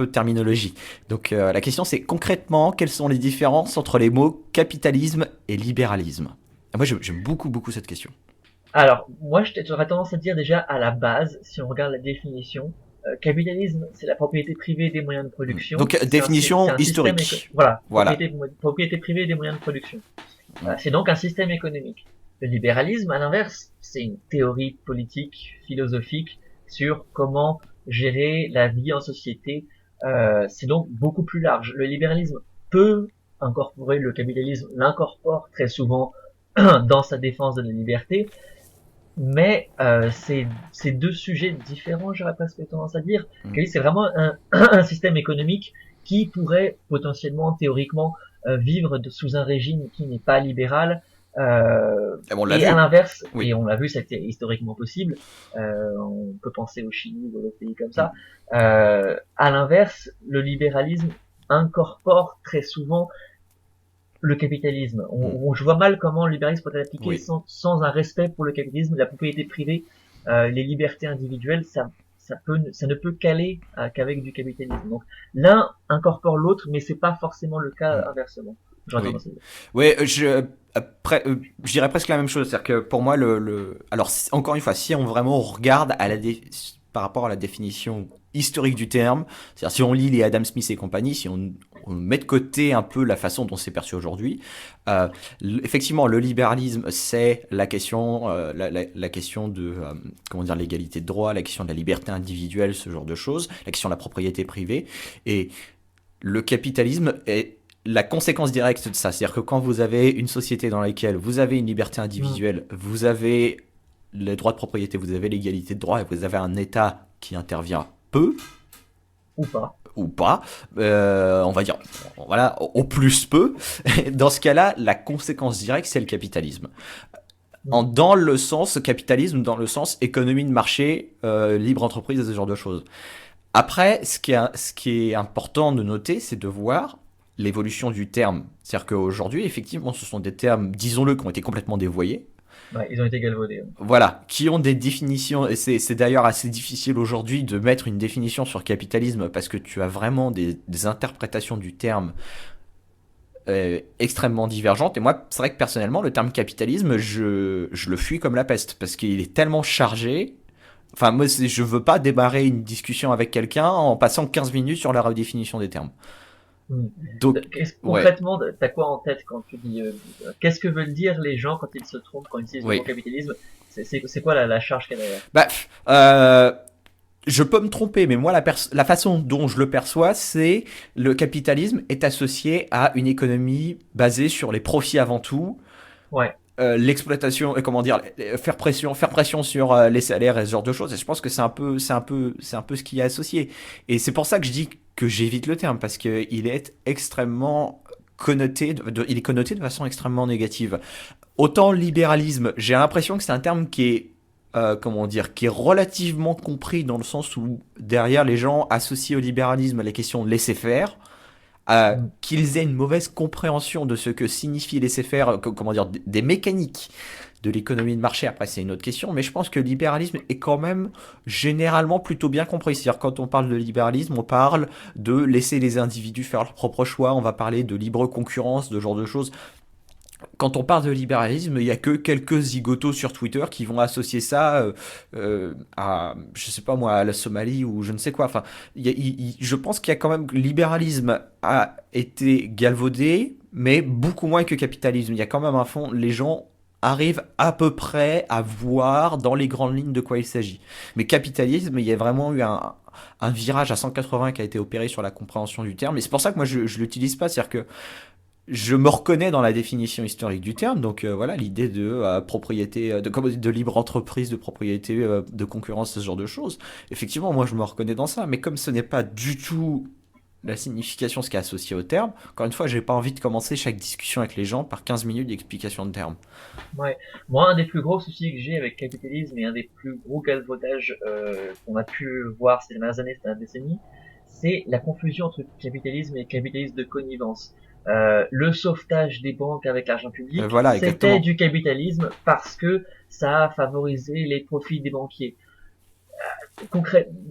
de terminologie. Donc la question c'est concrètement quelles sont les différences entre les mots capitalisme et libéralisme. Et moi j'aime beaucoup cette question. Alors, moi, j'aurais tendance à dire déjà à la base, si on regarde la définition, capitalisme, c'est la propriété privée des moyens de production. Donc C'est définition un système, historique. voilà, Voilà. propriété privée des moyens de production. C'est donc un système économique. Le libéralisme, à l'inverse, c'est une théorie politique, philosophique sur comment gérer la vie en société. C'est donc beaucoup plus large. Le libéralisme peut incorporer le capitalisme, l'incorpore très souvent dans sa défense de la liberté, mais c'est deux sujets différents, j'aurais presque tendance à dire. C'est vraiment un système économique qui pourrait potentiellement, théoriquement, vivre sous un régime qui n'est pas libéral. Et on l'a Et à vu. l'inverse, et Oui. on l'a vu, c'était historiquement possible. On peut penser au Chili ou à d'autres pays comme Mm. ça. À l'inverse, le libéralisme incorpore très souvent le capitalisme. Mm. Je vois mal comment le libéralisme peut être appliqué Oui. sans un respect pour le capitalisme, la propriété privée, les libertés individuelles, ça ne peut qu'aller qu'avec du capitalisme. Donc l'un incorpore l'autre, mais c'est pas forcément le cas Mm. inversement. J'aurais Oui. tendance à dire. Oui, je dirais presque la même chose. C'est-à-dire que pour moi, alors encore une fois, si on vraiment regarde par rapport à la définition historique du terme, c'est-à-dire si on lit les Adam Smith et compagnie, si on met de côté un peu la façon dont c'est perçu aujourd'hui, euh, effectivement, le libéralisme, c'est la question, la question de comment dire, l'égalité de droit, la question de la liberté individuelle, ce genre de choses, la question de la propriété privée, et le capitalisme est la conséquence directe de ça. C'est-à-dire que quand vous avez une société dans laquelle vous avez une liberté Mm. individuelle, vous avez les droits de propriété, vous avez l'égalité de droit, et vous avez un État qui intervient peu Ou pas. ou pas, on va dire, voilà, au plus peu, dans ce cas-là, la conséquence directe, c'est le capitalisme. Mm. Dans le sens capitalisme, dans le sens économie de marché, libre entreprise, ce genre de choses. Après, ce qui est important de noter, c'est de voir l'évolution du terme. C'est-à-dire qu'aujourd'hui, effectivement, ce sont des termes, disons-le, qui ont été complètement dévoyés. Ouais, ils ont été galvaudés. Ouais. Voilà, qui ont des définitions, et c'est d'ailleurs assez difficile aujourd'hui de mettre une définition sur capitalisme parce que tu as vraiment des interprétations du terme extrêmement divergentes. Et moi, c'est vrai que personnellement, le terme capitalisme, je le fuis comme la peste parce qu'il est tellement chargé. Enfin, moi, je veux pas démarrer une discussion avec quelqu'un en passant 15 minutes sur la redéfinition des termes. Mm. Donc, ouais, Concrètement, t'as quoi en tête quand tu dis qu'est-ce que veulent dire les gens quand ils se trompent, quand ils utilisent le mot oui. capitalisme? C'est quoi la charge qu'il y a derrière? Bah, je peux me tromper, mais moi, la façon dont je le perçois, c'est le capitalisme est associé à une économie basée sur les profits avant tout, Ouais. l'exploitation, comment dire, faire pression sur les salaires et ce genre de choses. Et je pense que c'est un peu ce qui est associé. Et c'est pour ça que je dis que j'évite le terme parce que il est extrêmement connoté, il est connoté de façon extrêmement négative. Autant libéralisme, j'ai l'impression que c'est un terme qui est comment dire, qui est relativement compris dans le sens où derrière les gens associent au libéralisme les questions de laisser faire, Mm. qu'ils aient une mauvaise compréhension de ce que signifie laisser faire, comment dire, des mécaniques de l'économie de marché. Après, c'est une autre question, mais je pense que le libéralisme est quand même généralement plutôt bien compris. C'est-à-dire, quand on parle de libéralisme, on parle de laisser les individus faire leurs propres choix, on va parler de libre concurrence, de ce genre de choses. Quand on parle de libéralisme, il y a que quelques zigotos sur Twitter qui vont associer ça à, je sais pas moi, à la Somalie ou je ne sais quoi. Enfin, je pense qu'il y a quand même, libéralisme a été galvaudé, mais beaucoup moins que capitalisme. Il y a quand même un fond, les gens arrivent à peu près à voir dans les grandes lignes de quoi il s'agit. Mais capitalisme, il y a vraiment eu un virage à 180 qui a été opéré sur la compréhension du terme. Et c'est pour ça que moi je l'utilise pas, c'est-à-dire que je me reconnais dans la définition historique du terme, donc voilà, l'idée de propriété, de libre entreprise, de propriété, de concurrence, ce genre de choses. Effectivement, moi je me reconnais dans ça, mais comme ce n'est pas du tout la signification, ce qui est associé au terme, encore une fois, j'ai pas envie de commencer chaque discussion avec les gens par 15 minutes d'explication de termes. Ouais. Moi, un des plus gros soucis que j'ai avec le capitalisme et un des plus gros galvaudages qu'on a pu voir ces dernières années, ces dernières décennies, c'est la confusion entre capitalisme et capitalisme de connivence. Le sauvetage des banques avec l'argent public, Voilà, c'était exactement. du capitalisme parce que ça a favorisé les profits des banquiers.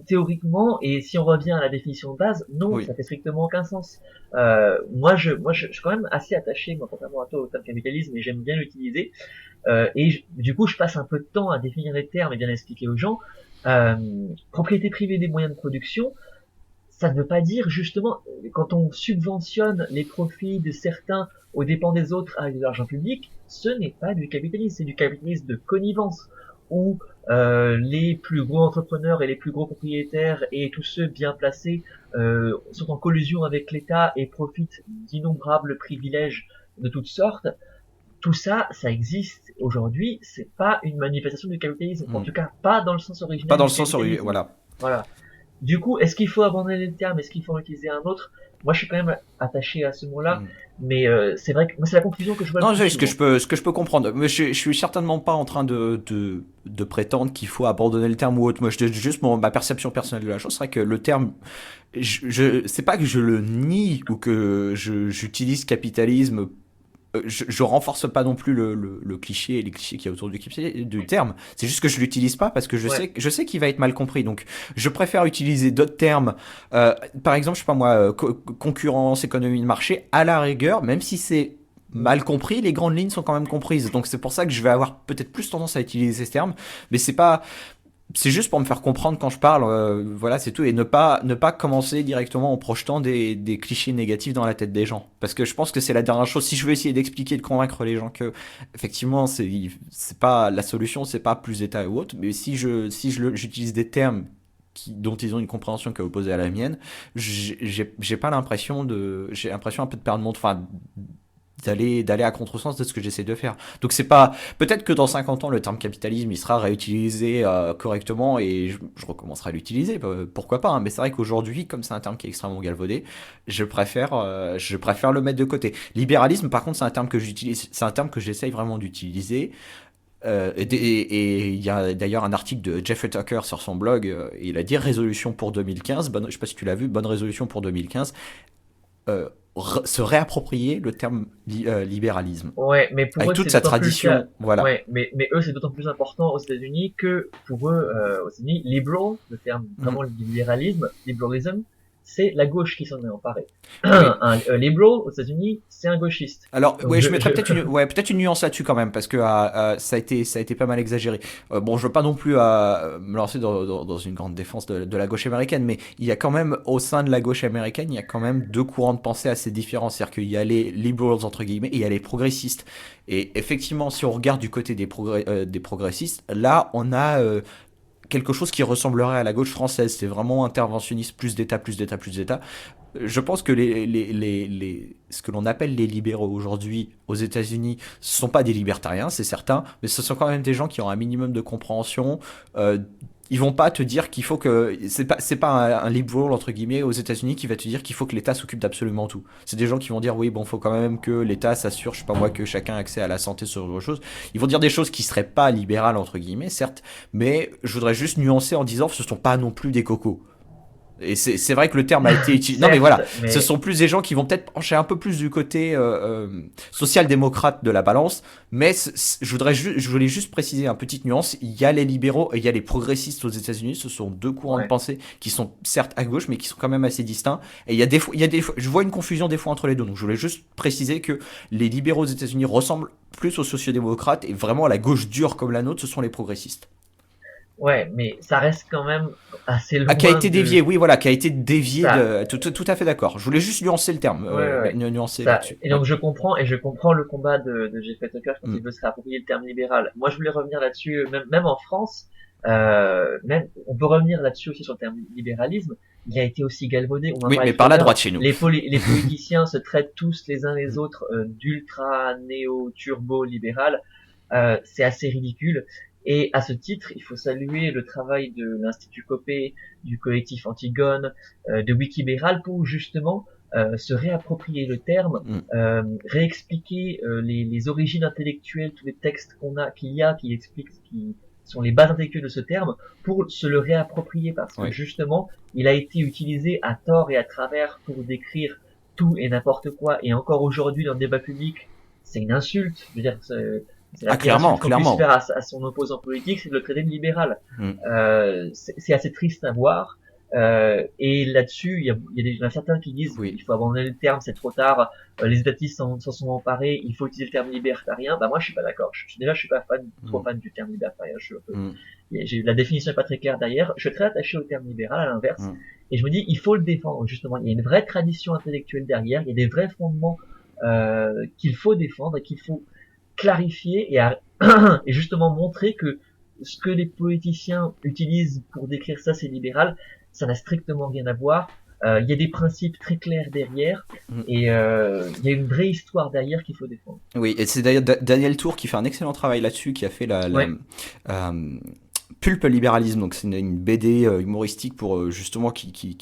Théoriquement, et si on revient à la définition de base, non, Oui. ça fait strictement aucun sens. Je suis quand même assez attaché, moi, contrairement à toi, au terme capitalisme, et j'aime bien l'utiliser. Du coup, je passe un peu de temps à définir les termes et bien expliquer aux gens. Euh, Propriété privée des moyens de production, ça ne veut pas dire justement quand on subventionne les profits de certains aux dépens des autres avec de l'argent public, ce n'est pas du capitalisme, c'est du capitalisme de connivence où les plus gros entrepreneurs et les plus gros propriétaires et tous ceux bien placés sont en collusion avec l'État et profitent d'innombrables privilèges de toutes sortes. Tout ça, ça existe aujourd'hui. C'est pas une manifestation du capitalisme, en Hmm. tout cas pas dans le sens Pas originel dans le du sens, capitalisme. voilà. Voilà. Du coup, est-ce qu'il faut abandonner le terme? Est-ce qu'il faut en utiliser un autre? Moi, je suis quand même attaché à ce mot-là, Hmm. mais c'est vrai que moi, c'est la confusion que je vois le Non, plus souvent. ce que je peux comprendre, mais je suis certainement pas en train de prétendre qu'il faut abandonner le terme ou autre. Moi, je juste ma perception personnelle de la chose serait que le terme, c'est pas que je le nie ou que j'utilise capitalisme. Je renforce pas non plus le cliché et les clichés qu'il y a autour du terme. C'est juste que je l'utilise pas parce que Ouais. je sais qu'il va être mal compris. Donc, je préfère utiliser d'autres termes. Euh, Par exemple, je sais pas moi, concurrence, économie de marché, à la rigueur, même si c'est Mm. mal compris, les grandes lignes sont quand même comprises. Donc, c'est pour ça que je vais avoir peut-être plus tendance à utiliser ces termes. Mais c'est juste pour me faire comprendre quand je parle, voilà, c'est tout, et ne pas commencer directement en projetant des clichés négatifs dans la tête des gens, parce que je pense que c'est la dernière chose. Si je veux essayer d'expliquer, de convaincre les gens que, effectivement, c'est pas la solution, c'est pas plus d'État ou autre, mais j'utilise des termes dont ils ont une compréhension qui est opposée à la mienne, j'ai pas l'impression j'ai l'impression un peu de perdre mon, enfin, d'aller à contresens de ce que j'essaie de faire. Donc c'est pas, peut-être que dans 50 ans le terme capitalisme il sera réutilisé correctement et je recommencerai à l'utiliser, pourquoi pas, hein. Mais c'est vrai qu'aujourd'hui, comme c'est un terme qui est extrêmement galvaudé, je préfère le mettre de côté. Libéralisme par contre, c'est un terme que j'utilise, c'est un terme que j'essaye vraiment d'utiliser. Et il y a d'ailleurs un article de Jeffrey Tucker sur son blog, il a dit résolution pour 2015, bonne, je sais pas si tu l'as vu, bonne résolution pour 2015, se réapproprier le terme libéralisme. Ouais, mais pour Avec eux, toute c'est sa d'autant plus le cas. tradition, voilà. Ouais, mais eux, c'est d'autant plus important aux États-Unis que pour eux, aux États-Unis, liberal, le terme Mhm. vraiment du libéralisme, liberalism, c'est la gauche qui s'en est emparée. Oui. Un liberal aux États-Unis, c'est un gauchiste. Alors, Donc ouais, je mettrais peut-être ouais, peut-être une nuance là-dessus quand même, parce que ça a été pas mal exagéré. Bon, je veux pas non plus me lancer dans une grande défense de la gauche américaine, mais il y a quand même, au sein de la gauche américaine, il y a quand même deux courants de pensée assez différents. C'est-à-dire qu'il y a les liberals, entre guillemets, et il y a les progressistes. Et effectivement, si on regarde du côté des progressistes, là, on a quelque chose qui ressemblerait à la gauche française. C'est vraiment interventionniste, plus d'État, plus d'État, plus d'État. Je pense que ce que l'on appelle les libéraux aujourd'hui aux États-Unis, ce ne sont pas des libertariens, c'est certain, mais ce sont quand même des gens qui ont un minimum de compréhension, Ils vont pas te dire qu'il faut que c'est pas un liberal entre guillemets aux États-Unis qui va te dire qu'il faut que l'État s'occupe d'absolument tout. C'est des gens qui vont dire oui bon faut quand même que l'État s'assure je sais pas moi que chacun a accès à la santé sur autre chose. Ils vont dire des choses qui seraient pas libérales entre guillemets certes, mais je voudrais juste nuancer en disant que ce sont pas non plus des cocos. Et c'est vrai que le terme a été utilisé. Non mais voilà, Certes, ce mais sont plus des gens qui vont peut-être pencher un peu plus du côté social-démocrate de la balance. Mais je voulais juste préciser une petite nuance. Il y a les libéraux et il y a les progressistes aux États-Unis. Ce sont deux courants de ouais. pensée qui sont certes à gauche, mais qui sont quand même assez distincts. Et il y a des fois, je vois une confusion des fois entre les deux. Donc je voulais juste préciser que les libéraux aux États-Unis ressemblent plus aux sociodémocrates et vraiment à la gauche dure comme la nôtre, ce sont les progressistes. Ouais, mais ça reste quand même assez Ah, qui a loin été dévié, de oui, voilà, qui a été dévié ça. de. Tout à fait d'accord. Je voulais juste nuancer le terme, Ouais, ouais, ouais. nuancer Ça. là-dessus. Et Ouais. donc je comprends le combat de Jeffrey Tucker quand Mm. il veut se réapproprier le terme libéral. Moi, je voulais revenir là-dessus, même en France, même on peut revenir là-dessus aussi sur le terme libéralisme. Il a été aussi galvaudé. On en Oui, parlait mais tout à par la l'heure. droite chez nous. Les politiciens se traitent tous les uns les Mm. autres d'ultra néo turbo libéral. C'est assez ridicule. Et à ce titre, il faut saluer le travail de l'Institut Copé, du collectif Antigone, de Wikibéral pour justement se réapproprier le terme, Mm. réexpliquer les origines intellectuelles, tous les textes qu'il y a, qui expliquent ce qui sont les bases intellectuelles de ce terme, pour se le réapproprier parce que Oui. justement, il a été utilisé à tort et à travers pour décrire tout et n'importe quoi. Et encore aujourd'hui dans le débat public, c'est une insulte. Je veux dire, c'est la Ah, pire clairement, insulte qu'on puisse clairement. faire à son opposant politique, c'est de le traiter de libéral. Mm. C'est assez triste à voir. Et là-dessus, il y en a certains qui disent Oui. il faut abandonner le terme, c'est trop tard. Les étatistes s'en sont emparés, il faut utiliser le terme libertarien. Bah moi, je suis pas d'accord. Déjà, je suis pas trop Mm. fan du terme libertarien. Mm. La définition est pas très claire d'ailleurs. Je suis très attaché au terme libéral, à l'inverse. Mm. Et je me dis, il faut le défendre justement. Il y a une vraie tradition intellectuelle derrière. Il y a des vrais fondements qu'il faut défendre et qu'il faut clarifier et justement montrer que ce que les politiciens utilisent pour décrire ça, c'est libéral, ça n'a strictement rien à voir. Il y a des principes très clairs derrière Mm. et il y a une vraie histoire derrière qu'il faut défendre. Oui, et c'est d'ailleurs Daniel Tour qui fait un excellent travail là-dessus, qui a fait la Ouais, euh, Pulp Libéralisme, donc c'est une BD humoristique pour justement qui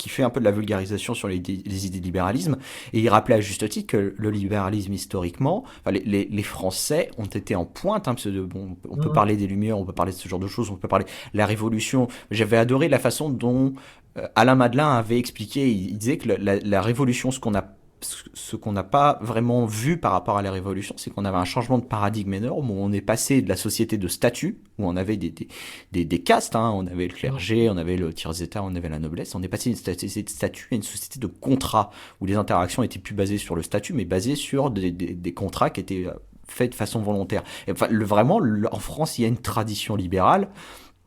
fait un peu de la vulgarisation sur les idées de libéralisme, et il rappelait à juste titre que le libéralisme historiquement, enfin, les Français ont été en pointe, hein, parce que bon, on peut mmh, parler des Lumières, on peut parler de ce genre de choses, on peut parler de la Révolution. J'avais adoré la façon dont Alain Madelin avait expliqué, il disait que la Révolution, ce qu'on n'a pas vraiment vu par rapport à la Révolution, c'est qu'on avait un changement de paradigme énorme où on est passé de la société de statut, où on avait des castes, hein, on avait le mmh, clergé, on avait le tiers-état, on avait la noblesse, on est passé d'une société de statut à une société de contrat, où les interactions étaient plus basées sur le statut, mais basées sur des contrats qui étaient faits de façon volontaire. Et enfin, vraiment, en France, il y a une tradition libérale.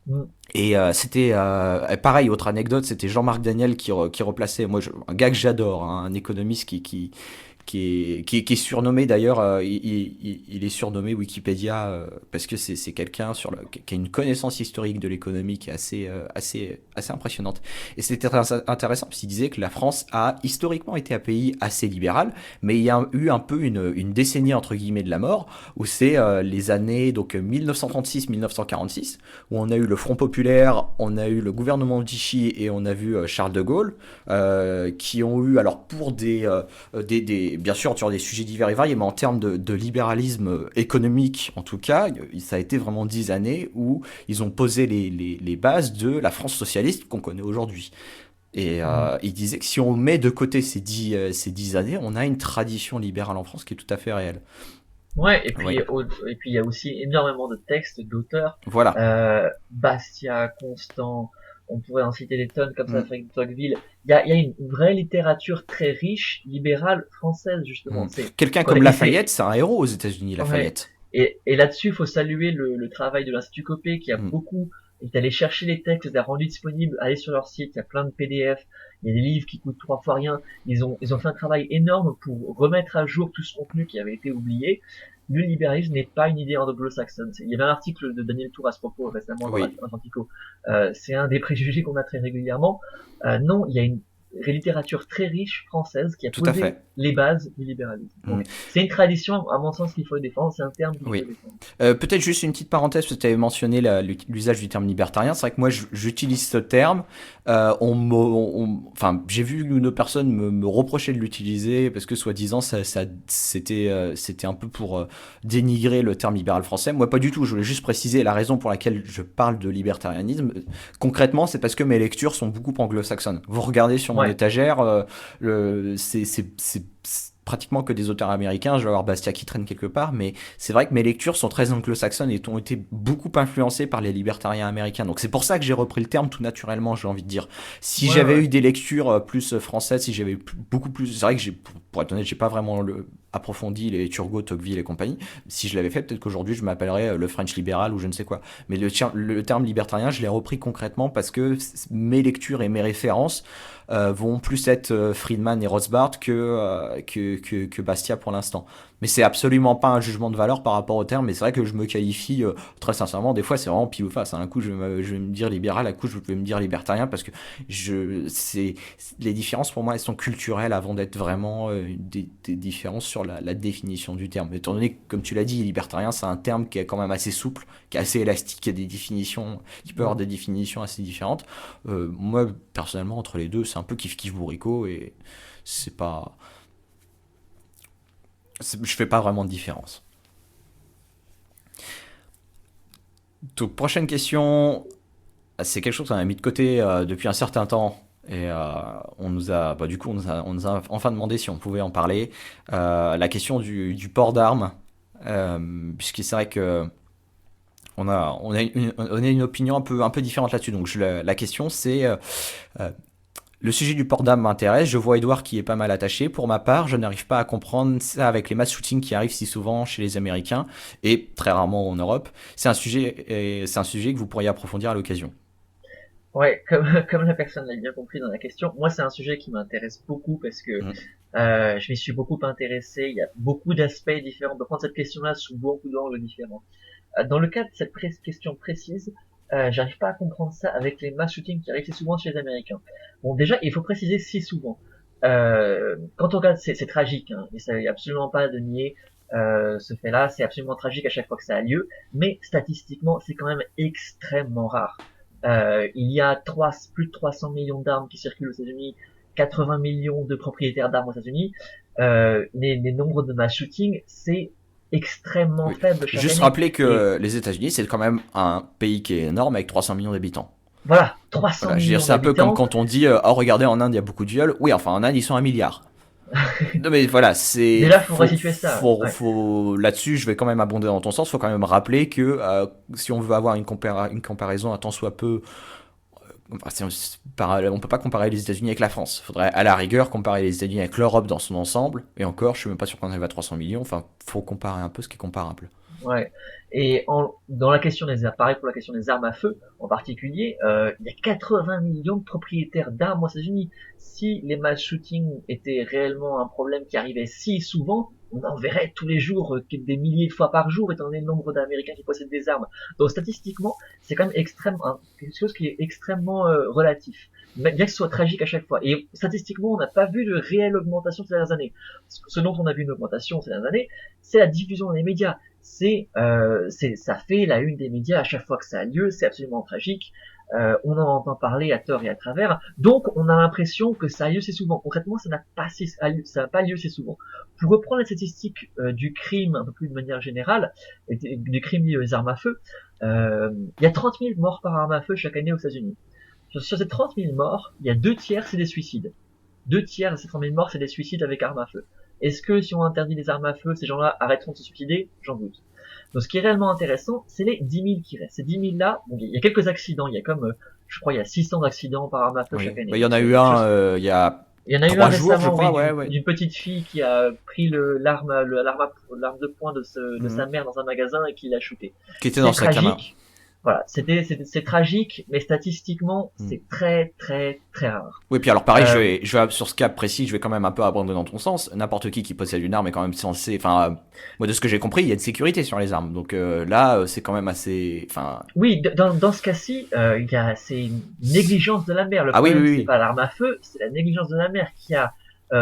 mmh. Et c'était pareil, autre anecdote, c'était Jean-Marc Daniel qui replaçait, un gars que j'adore, hein, un économiste qui est surnommé d'ailleurs, il est surnommé Wikipédia parce que c'est quelqu'un qui a une connaissance historique de l'économie qui est assez impressionnante. Et c'était très intéressant parce qu'il disait que la France a historiquement été un pays assez libéral, mais il y a eu un peu une décennie entre guillemets de la mort où c'est les années donc 1936-1946 où on a eu le Front populaire, on a eu le gouvernement de Vichy et on a vu Charles de Gaulle qui ont eu alors pour bien sûr sur des sujets divers et variés, mais en termes de libéralisme économique, en tout cas, ça a été vraiment 10 années où ils ont posé les bases de la France socialiste qu'on connaît aujourd'hui. Et Mmh. il disait que si on met de côté ces 10 années, on a une tradition libérale en France qui est tout à fait réelle. Ouais, Oui, et puis il y a aussi énormément de textes d'auteurs, voilà. Bastia, Constant, on pourrait en citer des tonnes comme ça, Mm, Frédéric Tocqueville. Il y a une vraie littérature très riche, libérale, française justement. mm. Quelqu'un comme Et c'est, Lafayette, c'est un héros aux États-Unis, ouais. Lafayette. Et là-dessus, il faut saluer le travail de l'Institut Copé qui a Mm, beaucoup est allé chercher les textes, les a rendus disponibles, allez sur leur site, il y a plein de PDF, il y a des livres qui coûtent 3 fois rien. Ils ont fait un travail énorme pour remettre à jour tout ce contenu qui avait été oublié. Le libéralisme n'est pas une idée anglo-saxonne. Il y avait un article de Daniel Tour à ce propos récemment dans oui, l'Atlantico. C'est un des préjugés qu'on a très régulièrement. Non, il y a une littérature très riche française qui a tout à posé fait. les bases du libéralisme. Mm. Donc, c'est une tradition, à mon sens, qu'il faut défendre, c'est un terme qu'il faut Oui. défendre. Peut-être juste une petite parenthèse, parce que tu avais mentionné l'usage du terme libertarien. C'est vrai que moi, j'utilise ce terme. Enfin, j'ai vu une autre personne me reprocher de l'utiliser parce que soi-disant, c'était un peu pour dénigrer le terme libéral français. Moi, pas du tout. Je voulais juste préciser la raison pour laquelle je parle de libertarianisme. Concrètement, c'est parce que mes lectures sont beaucoup anglo-saxonnes. Vous regardez sur mon Ouais, étagère, c'est pratiquement que des auteurs américains. Je vais avoir Bastia qui traîne quelque part, mais c'est vrai que mes lectures sont très anglo-saxonnes et ont été beaucoup influencées par les libertariens américains. Donc c'est pour ça que j'ai repris le terme tout naturellement, j'ai envie de dire. Si ouais, j'avais ouais. eu des lectures plus françaises, si j'avais beaucoup plus... C'est vrai que pour être honnête, j'ai pas vraiment approfondi les Turgot, Tocqueville et compagnie. Si je l'avais fait, peut-être qu'aujourd'hui je m'appellerais le French libéral ou je ne sais quoi. Mais le terme libertarien, je l'ai repris concrètement parce que mes lectures et mes références vont plus être Friedman et Rothbard que Bastia pour l'instant. Mais c'est absolument pas un jugement de valeur par rapport au terme, mais c'est vrai que je me qualifie très sincèrement, des fois c'est vraiment pile ou face. Un coup je vais me dire libéral, un coup je vais me dire libertarien parce que les différences pour moi elles sont culturelles avant d'être vraiment des différences sur la définition du terme. Étant donné que, comme tu l'as dit, libertarien c'est un terme qui est quand même assez souple, qui est assez élastique, qui peut avoir des définitions assez différentes. Moi personnellement entre les deux c'est un peu kiff kiff bourricot et c'est pas je fais pas vraiment de différence. Donc prochaine question, c'est quelque chose qu'on a mis de côté depuis un certain temps et on nous a du coup on nous a enfin demandé si on pouvait en parler. La question du port d'armes, puisque c'est vrai que on a une opinion un peu différente là-dessus. Donc la question c'est euh, le sujet du port d'armes m'intéresse, je vois Edouard qui est pas mal attaché. Pour ma part, je n'arrive pas à comprendre ça avec les mass shootings qui arrivent si souvent chez les Américains et très rarement en Europe. C'est un sujet que vous pourriez approfondir à l'occasion. Ouais, comme, comme la personne l'a bien compris dans la question, moi c'est un sujet qui m'intéresse beaucoup parce que Mm. je m'y suis beaucoup intéressé. Il y a beaucoup d'aspects différents. On peut prendre cette question-là sous beaucoup d'angles différents. Dans le cas de cette question précise, j'arrive pas à comprendre ça avec les mass shootings qui arrivent si souvent chez les Américains. Bon, déjà, il faut préciser si souvent. Quand on regarde, c'est tragique, hein, et ça y a absolument pas de nier ce fait-là. C'est absolument tragique à chaque fois que ça a lieu, mais statistiquement, c'est quand même extrêmement rare. Il y a plus de 300 millions d'armes qui circulent aux États-Unis, 80 millions de propriétaires d'armes aux États-Unis. Les nombres de mass shooting, c'est extrêmement Oui. faible chaque Juste année. rappeler Et que les États-Unis, c'est quand même un pays qui est énorme avec 300 millions d'habitants. voilà, 300 Voilà, je veux dire, millions c'est un peu comme d'habitants. quand on dit oh, regardez, en Inde, il y a beaucoup de viols. Oui, enfin, en Inde, ils sont 1 milliard. Non, mais voilà, Déjà, faut resituer ça. Ouais. là-dessus, je vais quand même abonder dans ton sens. Faut quand même rappeler que si on veut avoir une comparaison à tant soit peu, enfin, on peut pas comparer les États-Unis avec la France. Il faudrait à la rigueur comparer les États-Unis avec l'Europe dans son ensemble. Et encore, je suis même pas sûr qu'on arrive à 300 millions. Enfin, faut comparer un peu ce qui est comparable. Ouais. Et dans la question des pareil pour la question des armes à feu en particulier, il y a 80 millions de propriétaires d'armes aux États-Unis. Si les mass shootings étaient réellement un problème qui arrivait si souvent, on en verrait tous les jours des milliers de fois par jour, étant donné le nombre d'Américains qui possèdent des armes. Donc statistiquement, c'est quand même quelque chose qui est extrêmement relatif, bien que ce soit tragique à chaque fois. Et statistiquement, on n'a pas vu de réelle augmentation ces dernières années. Ce dont on a vu une augmentation ces dernières années, c'est la diffusion dans les médias. Ça fait la une des médias à chaque fois que ça a lieu, c'est absolument tragique. On en entend parler à tort et à travers, donc on a l'impression que ça a lieu assez souvent. Concrètement, ça n'a pas lieu assez souvent. Pour reprendre les statistiques du crime un peu plus de manière générale, du crime lié aux armes à feu, il y a 30 000 morts par arme à feu chaque année aux États-Unis. Sur ces 30 000 morts, il y a 2 tiers c'est des suicides. 2 tiers de ces 30 000 morts c'est des suicides avec armes à feu. Est-ce que si on interdit les armes à feu, ces gens-là arrêteront de se suicider? J'en doute. Donc ce qui est réellement intéressant, c'est les 10 000 qui restent. Ces 10 000 là, bon, il y a quelques accidents, il y a comme, je crois, il y a 600 accidents par arme à feu Oui. chaque année. Bah, il y en Donc a c'est eu quelque un chose. il y a Il y en a eu un 3 jours, je récemment, oui, crois. Ouais, ouais. d'une petite fille qui a pris l'arme de poing de sa Mhm. mère dans un magasin et qui l'a shooté. Qui était dans C'est le sac à main. tragique. Voilà, c'est tragique, mais statistiquement, Mhm. c'est très, très, très rare. Oui, puis alors pareil, Euh, sur ce cas précis, je vais quand même un peu abonder dans ton sens. N'importe qui possède une arme est quand même censé. Enfin, moi de ce que j'ai compris, il y a une sécurité sur les armes. Donc là, c'est quand même assez. Enfin. Oui, dans ce cas-ci, c'est une négligence de la mer. Le Ah oui, oui, problème, c'est oui. pas l'arme à feu, c'est la négligence de la mer qui a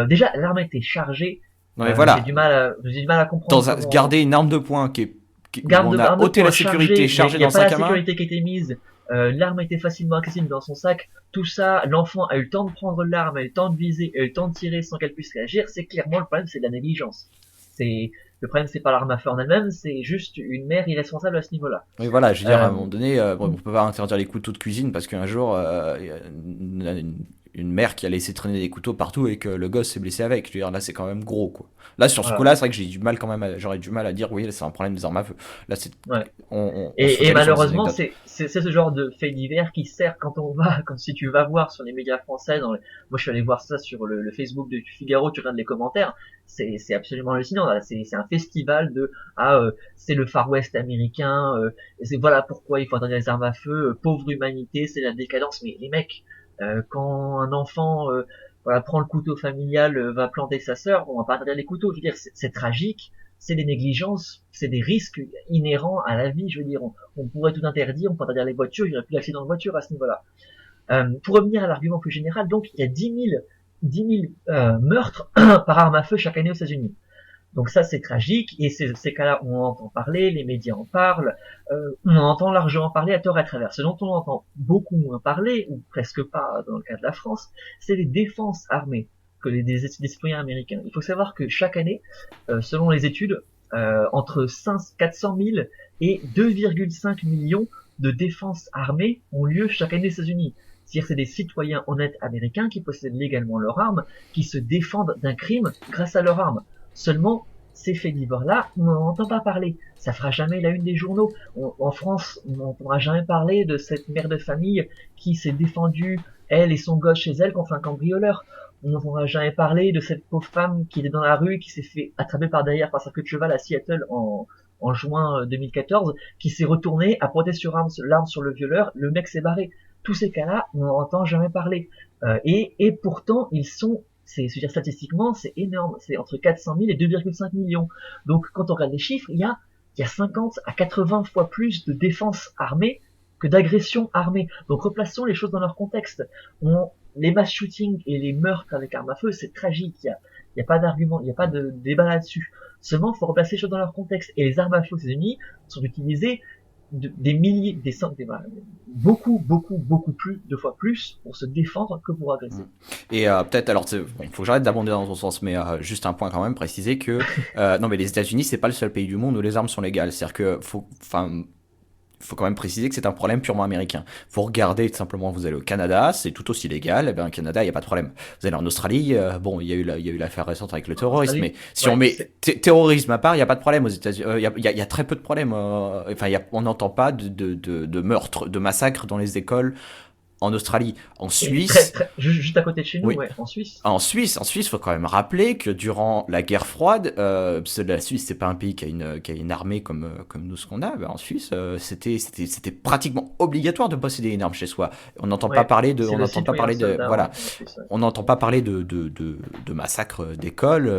Déjà, l'arme était chargée. Non mais J'ai voilà, du mal à comprendre comment garder une arme de poing où on a arme de ôté la poing sécurité chargée, il chargée y dans a le pas la sac à main. sécurité qui était mise. L'arme était facilement accessible dans son sac. Tout ça, l'enfant a eu le temps de prendre l'arme, a eu le temps de viser, a eu le temps de tirer sans qu'elle puisse réagir. C'est clairement le problème, c'est de la négligence. C'est le problème, c'est pas l'arme à feu en elle-même, c'est juste une mère irresponsable à ce niveau-là. Oui, voilà, je veux dire, à Euh, un moment donné, bon, on peut pas interdire les couteaux de cuisine parce qu'un jour, il y a une mère qui a laissé traîner des couteaux partout et que le gosse s'est blessé avec. Je veux dire, là, c'est quand même gros, quoi. Là, sur ce voilà. coup-là, c'est vrai que j'ai du mal quand même, j'aurais du mal à dire, oui, c'est un problème des armes à feu. Là, c'est, Ouais. on se Et focalise sur les malheureusement, anecdotes. c'est ce genre de fait divers qui sert quand on va, quand si tu vas voir sur les médias français, moi je suis allé voir ça sur le Facebook de Figaro, tu regardes les commentaires, c'est absolument hallucinant. C'est un festival de c'est le Far West américain, et c'est voilà pourquoi il faut interdire les armes à feu, pauvre humanité, c'est la décadence. Mais les mecs, quand un enfant voilà, prend le couteau familial, va planter sa sœur, on va pas interdire les couteaux. Je veux dire, c'est tragique, c'est des négligences, c'est des risques inhérents à la vie. Je veux dire, on pourrait tout interdire, on pourrait interdire les voitures, il n'y aurait plus d'accidents de voiture à ce niveau-là. Pour revenir à l'argument plus général, donc il y a 10 000 meurtres par arme à feu chaque année aux États-Unis. Donc ça c'est tragique, et ces cas-là on en entend parler, les médias en parlent, on en entend largement parler à tort et à travers. Ce dont on entend beaucoup moins parler, ou presque pas dans le cas de la France, c'est les défenses armées que des citoyens américains. Il faut savoir que chaque année, selon les études, entre 400 000 et 2,5 millions de défenses armées ont lieu chaque année aux États-Unis. C'est-à-dire que c'est des citoyens honnêtes américains qui possèdent légalement leur arme, qui se défendent d'un crime grâce à leur arme. Seulement, ces faits divers-là, on n'en entend pas parler. Ça fera jamais la une des journaux. En France, on n'entendra jamais parler de cette mère de famille qui s'est défendue, elle et son gosse chez elle, contre un cambrioleur. On n'entendra jamais parler de cette pauvre femme qui était dans la rue, qui s'est fait attraper par derrière par sa queue de cheval à Seattle en juin 2014, qui s'est retournée, a pointé sur l'arme sur le violeur, le mec s'est barré. Tous ces cas-là, on n'en entend jamais parler. Et pourtant, c'est-à-dire statistiquement, c'est énorme. C'est entre 400 000 et 2,5 millions. Donc, quand on regarde les chiffres, il y a 50 à 80 fois plus de défense armée que d'agression armée. Donc, replaçons les choses dans leur contexte. Les mass shootings et les meurtres avec armes à feu, c'est tragique. Il y a pas d'argument, il n'y a pas de débat là-dessus. Seulement, il faut replacer les choses dans leur contexte. Et les armes à feu aux États-Unis sont utilisées des milliers, des centaines, beaucoup plus, 2 fois plus pour se défendre que pour agresser. Et peut-être, alors, bon, faut que j'arrête d'abonder dans ton sens, mais juste un point quand même, préciser que non, mais les États-Unis, c'est pas le seul pays du monde où les armes sont légales. C'est-à-dire que faut quand même préciser que c'est un problème purement américain. Faut regarder tout simplement, vous allez au Canada, c'est tout aussi légal. Eh bien, au Canada, il y a pas de problème. Vous allez en Australie, bon, il y a eu l'affaire récente avec le terrorisme, mais si on met terrorisme à part, il y a pas de problème aux États-Unis. Il y a très peu de problèmes. Enfin, on n'entend pas de meurtres, de massacres dans les écoles en Australie. En Suisse, Juste à côté de chez nous, oui. ouais, en Suisse. En Suisse, faut quand même rappeler que durant la guerre froide, parce que la Suisse c'est pas un pays qui a une armée comme nous ce qu'on a. Ben en Suisse, c'était pratiquement obligatoire de posséder une arme chez soi. On n'entend pas Ouais, parler de, c'est on le n'entend pas citoyen parler de, soldat voilà, en Suisse. Ouais. on n'entend pas parler de massacres d'écoles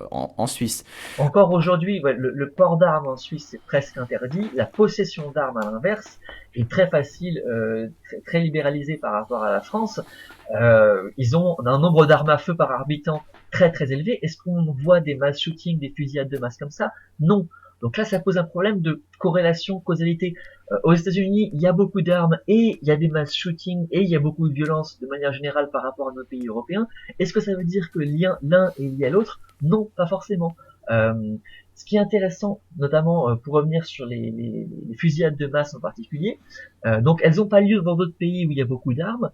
en Suisse. Encore aujourd'hui, ouais, le port d'armes en Suisse c'est presque interdit. La possession d'armes, à l'inverse, est très facile, très libéralisée par rapport à la France. Ils ont un nombre d'armes à feu par habitant très très élevé. Est-ce qu'on voit des mass shootings, des fusillades de masse comme ça? Non. Donc là, ça pose un problème de corrélation, causalité. Aux États-Unis, il y a beaucoup d'armes et il y a des mass shootings et il y a beaucoup de violence de manière générale par rapport à nos pays européens. Est-ce que ça veut dire que l'un est lié à l'autre? Non, pas forcément. Ce qui est intéressant, notamment pour revenir sur les fusillades de masse en particulier, donc elles n'ont pas lieu dans d'autres pays où il y a beaucoup d'armes.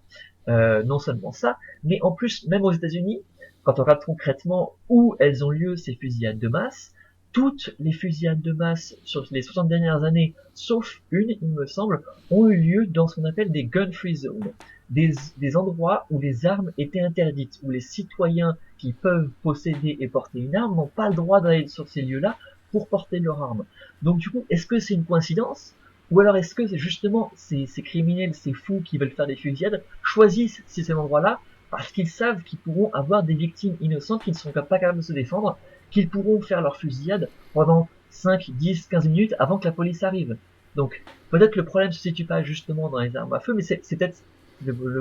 Non seulement ça, mais en plus, même aux États-Unis, quand on regarde concrètement où elles ont lieu ces fusillades de masse, toutes les fusillades de masse sur les 60 dernières années, sauf une, il me semble, ont eu lieu dans ce qu'on appelle des gun-free zones, des endroits où les armes étaient interdites, où les citoyens qui peuvent posséder et porter une arme n'ont pas le droit d'aller sur ces lieux-là pour porter leur arme. Donc du coup, est-ce que c'est une coïncidence? Ou alors est-ce que c'est justement ces criminels, ces fous qui veulent faire des fusillades choisissent ces endroits-là parce qu'ils savent qu'ils pourront avoir des victimes innocentes qui ne sont pas capables de se défendre, qu'ils pourront faire leur fusillade pendant 5, 10, 15 minutes avant que la police arrive. Donc peut-être le problème se situe pas justement dans les armes à feu, mais c'est peut-être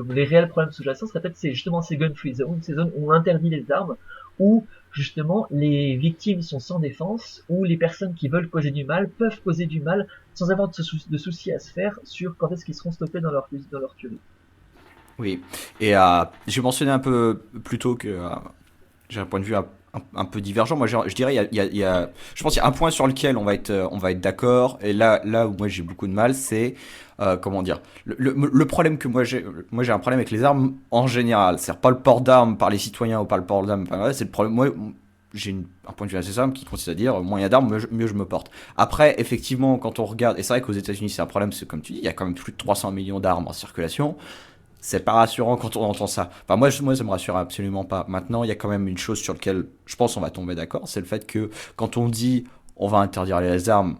les réels problèmes sous-jacents seraient peut-être justement ces gun-free zones, ces zones où on interdit les armes, où justement les victimes sont sans défense, où les personnes qui veulent causer du mal peuvent causer du mal sans avoir de soucis à se faire sur quand est-ce qu'ils seront stoppés dans leur tuerie. Oui, et j'ai mentionné un peu plus tôt que j'ai un point de vue un peu divergent. Moi, je dirais, je pense qu'il y a un point sur lequel on va être d'accord. Et là où moi j'ai beaucoup de mal, c'est comment dire, le problème que moi j'ai un problème avec les armes en général. C'est pas le port d'armes par les citoyens ou pas le port d'armes. Enfin, voilà, c'est le problème. Moi, j'ai un point de vue assez simple qui consiste à dire moins il y a d'armes, mieux je me porte. Après, effectivement, quand on regarde, et c'est vrai qu'aux États-Unis c'est un problème, c'est comme tu dis, il y a quand même plus de 300 millions d'armes en circulation. C'est pas rassurant quand on entend ça. Enfin, moi, ça me rassure absolument pas. Maintenant, il y a quand même une chose sur laquelle je pense on va tomber d'accord, c'est le fait que quand on dit on va interdire les armes,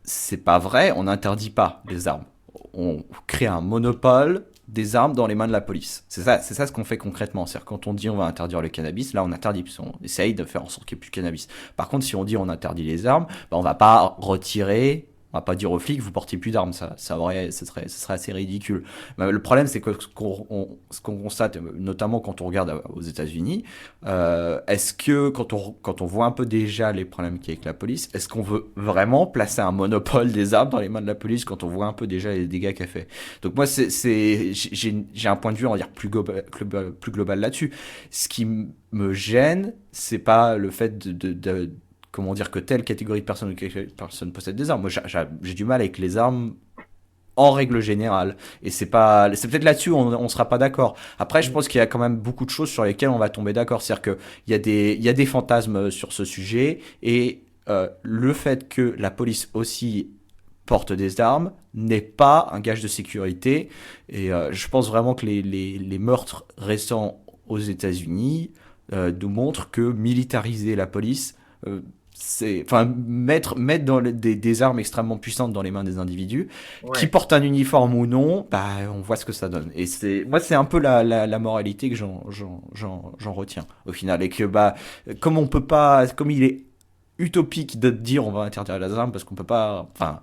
c'est pas vrai, on n'interdit pas les armes. On crée un monopole des armes dans les mains de la police. C'est ça ce qu'on fait concrètement. C'est-à-dire quand on dit on va interdire le cannabis, là on interdit, puis on essaye de faire en sorte qu'il n'y ait plus de cannabis. Par contre, si on dit on interdit les armes, ben, on va pas retirer, on va pas dire aux flics vous portez plus d'armes, ce serait assez ridicule. Mais le problème c'est que ce qu'on constate, notamment quand on regarde aux États-Unis, est-ce que quand on voit un peu déjà les problèmes qu'il y a avec la police, est-ce qu'on veut vraiment placer un monopole des armes dans les mains de la police quand on voit un peu déjà les dégâts qu'elle fait? Donc moi j'ai un point de vue on va dire plus global là-dessus. Ce qui me gêne, c'est pas le fait de comment dire que telle catégorie de personnes ou telle personne possède des armes. Moi, j'ai du mal avec les armes en règle générale. Et c'est peut-être là-dessus on sera pas d'accord. Après, je pense qu'il y a quand même beaucoup de choses sur lesquelles on va tomber d'accord. C'est-à-dire que il y a des fantasmes sur ce sujet et le fait que la police aussi porte des armes n'est pas un gage de sécurité. Et je pense vraiment que les meurtres récents aux États-Unis nous montrent que militariser la police c'est enfin mettre des armes extrêmement puissantes dans les mains des individus qui Ouais. portent un uniforme ou non, bah on voit ce que ça donne. Et c'est un peu la moralité que j'en retiens au final, et que bah comme il est utopique de dire on va interdire les armes parce qu'on peut pas, enfin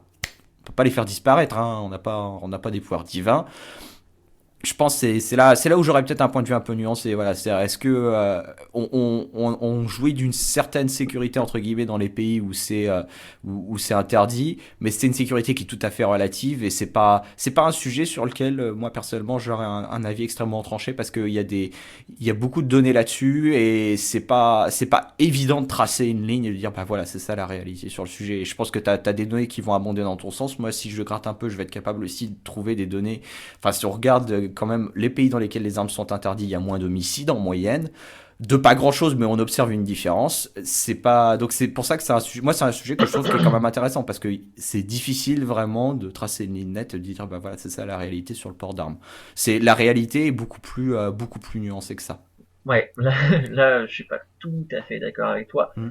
on peut pas les faire disparaître, hein, on n'a pas des pouvoirs divins. Je pense que c'est là où j'aurais peut-être un point de vue un peu nuancé. Voilà, c'est est-ce que on jouit d'une certaine sécurité entre guillemets dans les pays où c'est interdit, mais c'est une sécurité qui est tout à fait relative et c'est pas un sujet sur lequel moi personnellement j'aurais un avis extrêmement tranché parce qu'il y a il y a beaucoup de données là-dessus et c'est pas évident de tracer une ligne et de dire bah voilà c'est ça la réalité sur le sujet. Et je pense que t'as des données qui vont abonder dans ton sens. Moi si je gratte un peu, je vais être capable aussi de trouver des données. Enfin, si on regarde quand même les pays dans lesquels les armes sont interdites, il y a moins d'homicides en moyenne. De pas grand chose, mais on observe une différence. C'est pas, donc c'est pour ça que c'est un sujet, moi c'est un sujet que je trouve qui est quand même intéressant parce que c'est difficile vraiment de tracer une ligne nette et de dire bah voilà c'est ça la réalité sur le port d'armes. La réalité est beaucoup plus nuancée que ça. Ouais, là, je suis pas tout à fait d'accord avec toi. Mm,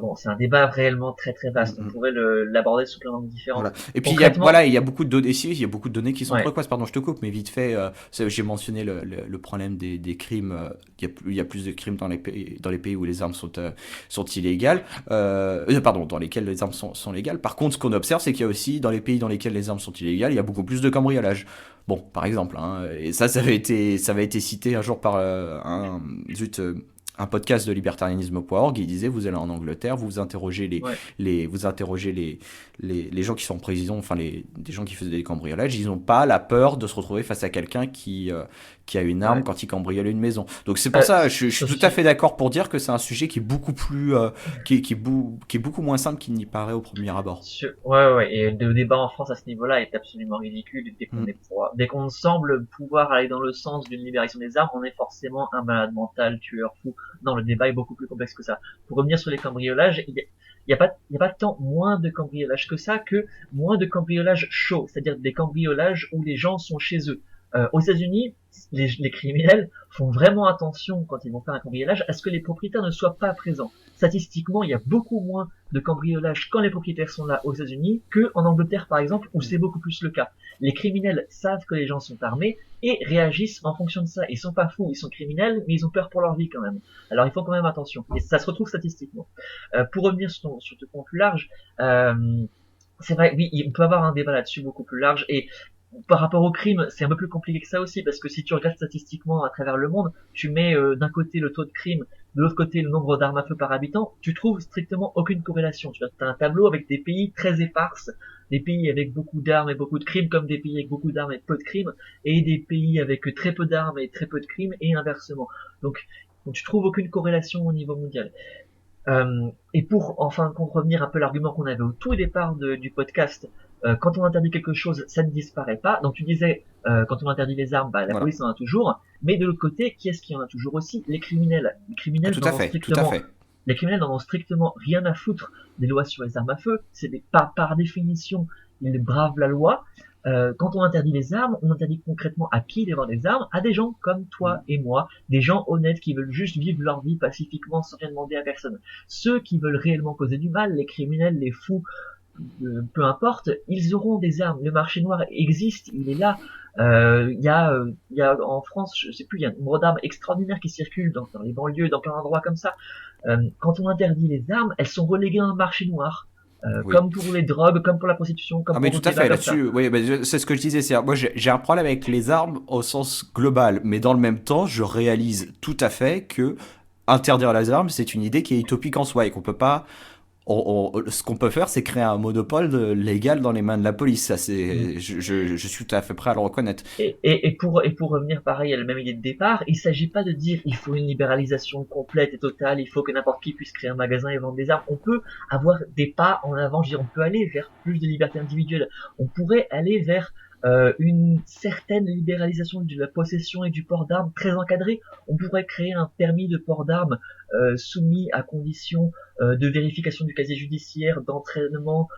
Bon, c'est un débat réellement très très mm, vaste. On mm. pourrait l'aborder sous plein d'angles différents. Voilà. Et puis Concrètement, il y a beaucoup de données ici, il y a beaucoup de données qui sont ouais, turquoises. Pardon, je te coupe, mais vite fait, j'ai mentionné le problème des crimes. Il y a plus de crimes dans les pays où les armes sont illégales. Pardon, dans lesquels les armes sont légales. Par contre, ce qu'on observe, c'est qu'il y a aussi dans les pays dans lesquels les armes sont illégales, il y a beaucoup plus de cambriolage. Bon, par exemple, hein, et ça avait été cité un jour par un podcast de libertarianisme.org. Il disait vous allez en Angleterre, vous interrogez ouais, vous interrogez les gens qui sont en prison, enfin des gens qui faisaient des cambriolages, ils n'ont pas la peur de se retrouver face à quelqu'un qui a une arme ouais. quand il cambriole une maison. Donc c'est pour ça, je suis tout à fait d'accord pour dire que c'est un sujet qui est beaucoup plus, qui est beaucoup moins simple qu'il n'y paraît au premier abord. Ouais, et le débat en France à ce niveau-là est absolument ridicule. Mm. Dès qu'on semble pouvoir aller dans le sens d'une libération des armes, on est forcément un malade mental, tueur, fou. Non, le débat est beaucoup plus complexe que ça. Pour revenir sur les cambriolages, il y a pas tant moins de cambriolages que ça, que moins de cambriolages chauds, c'est-à-dire des cambriolages où les gens sont chez eux. Aux États-Unis, les criminels font vraiment attention quand ils vont faire un cambriolage à ce que les propriétaires ne soient pas présents. Statistiquement, il y a beaucoup moins de cambriolages quand les propriétaires sont là aux États-Unis que en Angleterre par exemple où c'est beaucoup plus le cas. Les criminels savent que les gens sont armés et réagissent en fonction de ça. Ils sont pas fous, ils sont criminels, mais ils ont peur pour leur vie quand même. Alors il faut quand même attention. Et ça se retrouve statistiquement. Pour revenir sur ton point plus large, c'est vrai, oui, on peut avoir un débat là-dessus beaucoup plus large et par rapport au crime, c'est un peu plus compliqué que ça aussi, parce que si tu regardes statistiquement à travers le monde, tu mets d'un côté le taux de crime, de l'autre côté le nombre d'armes à feu par habitant, tu trouves strictement aucune corrélation. Tu as un tableau avec des pays très éparses, des pays avec beaucoup d'armes et beaucoup de crimes, comme des pays avec beaucoup d'armes et peu de crimes, et des pays avec très peu d'armes et très peu de crimes, et inversement. Donc tu trouves aucune corrélation au niveau mondial. Et pour enfin revenir un peu à l'argument qu'on avait au tout départ du podcast, quand on interdit quelque chose, ça ne disparaît pas. Donc tu disais, quand on interdit les armes, bah, la Voilà. police en a toujours. Mais de l'autre côté, qui est-ce qui en a toujours aussi? Les criminels. Les criminels Tout n'en à ont fait, tout à strictement, fait. les criminels n'en ont strictement rien à foutre des lois sur les armes à feu. Par définition, ils bravent la loi. Quand on interdit les armes, on interdit concrètement à qui d'avoir des armes? À des gens comme toi et moi, des gens honnêtes qui veulent juste vivre leur vie pacifiquement sans rien demander à personne. Ceux qui veulent réellement causer du mal, les criminels, les fous, peu importe, ils auront des armes. Le marché noir existe, il est là. Il y a en France, je sais plus, il y a un nombre d'armes extraordinaires qui circulent dans les banlieues, dans plein d'endroits comme ça. Quand on interdit les armes, elles sont reléguées à un marché noir. Oui. Comme pour les drogues, comme pour la prostitution, comme Ah mais pour tout d'autres à débats fait comme ça. là-dessus, oui, c'est ce que je disais, c'est moi j'ai un problème avec les armes au sens global, mais dans le même temps, je réalise tout à fait que interdire les armes, c'est une idée qui est utopique en soi et qu'on peut pas ce qu'on peut faire, c'est créer un monopole légal dans les mains de la police. Ça, Mm. je suis tout à fait prêt à le reconnaître. Et pour revenir pareil à la même idée de départ, il s'agit pas de dire il faut une libéralisation complète et totale, il faut que n'importe qui puisse créer un magasin et vendre des armes. On peut avoir des pas en avant, je veux dire, on peut aller vers plus de liberté individuelle. On pourrait aller vers une certaine libéralisation de la possession et du port d'armes très encadrée. On pourrait créer un permis de port d'armes soumis à conditions de vérification du casier judiciaire, d'entraînement,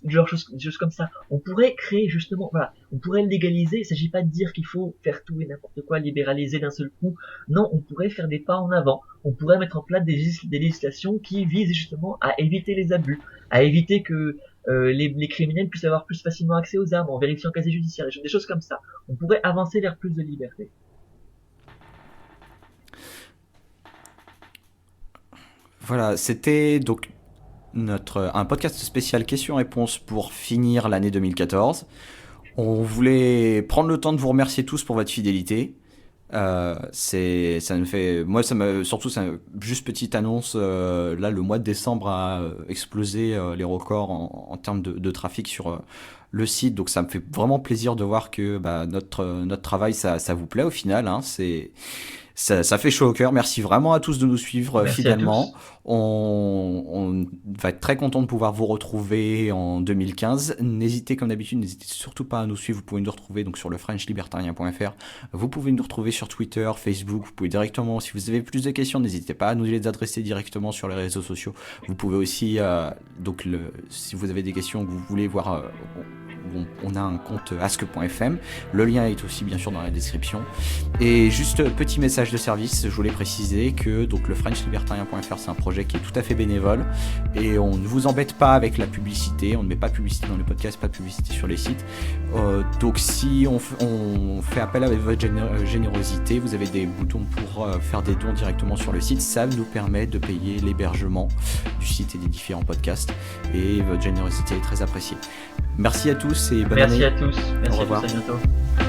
des choses comme ça. On pourrait créer justement, voilà, on pourrait le légaliser. Il ne s'agit pas de dire qu'il faut faire tout et n'importe quoi, libéraliser d'un seul coup. Non, on pourrait faire des pas en avant. On pourrait mettre en place des législations qui visent justement à éviter les abus, à éviter que les criminels puissent avoir plus facilement accès aux armes en vérifiant le casier judiciaire, des choses comme ça. On pourrait avancer vers plus de liberté. Voilà, c'était donc un podcast spécial questions-réponses pour finir l'année 2014. On voulait prendre le temps de vous remercier tous pour votre fidélité. Ça nous fait, moi ça me, surtout ça, juste petite annonce, là le mois de décembre a explosé les records en termes de trafic sur le site, donc ça me fait vraiment plaisir de voir que bah, notre travail ça vous plaît au final, hein, ça fait chaud au cœur. Merci vraiment à tous de nous suivre Merci à fidèlement. tous. On va être très content de pouvoir vous retrouver en 2015. N'hésitez comme d'habitude, n'hésitez surtout pas à nous suivre. Vous pouvez nous retrouver donc sur le frenchlibertarien.fr. Vous pouvez nous retrouver sur Twitter, Facebook. Vous pouvez directement, si vous avez plus de questions, n'hésitez pas à nous les adresser directement sur les réseaux sociaux. Vous pouvez aussi, si vous avez des questions que vous voulez voir, on a un compte ask.fm. Le lien est aussi bien sûr dans la description. Et juste petit message de service, je voulais préciser que donc le frenchlibertarien.fr c'est un projet qui est tout à fait bénévole et on ne vous embête pas avec la publicité, on ne met pas de publicité dans les podcasts, pas de publicité sur les sites. Donc si on fait appel à votre générosité, vous avez des boutons pour faire des dons directement sur le site, ça nous permet de payer l'hébergement du site et des différents podcasts et votre générosité est très appréciée. Merci à tous et bonne année. Merci à tous. Au Merci à revoir. tous. À bientôt.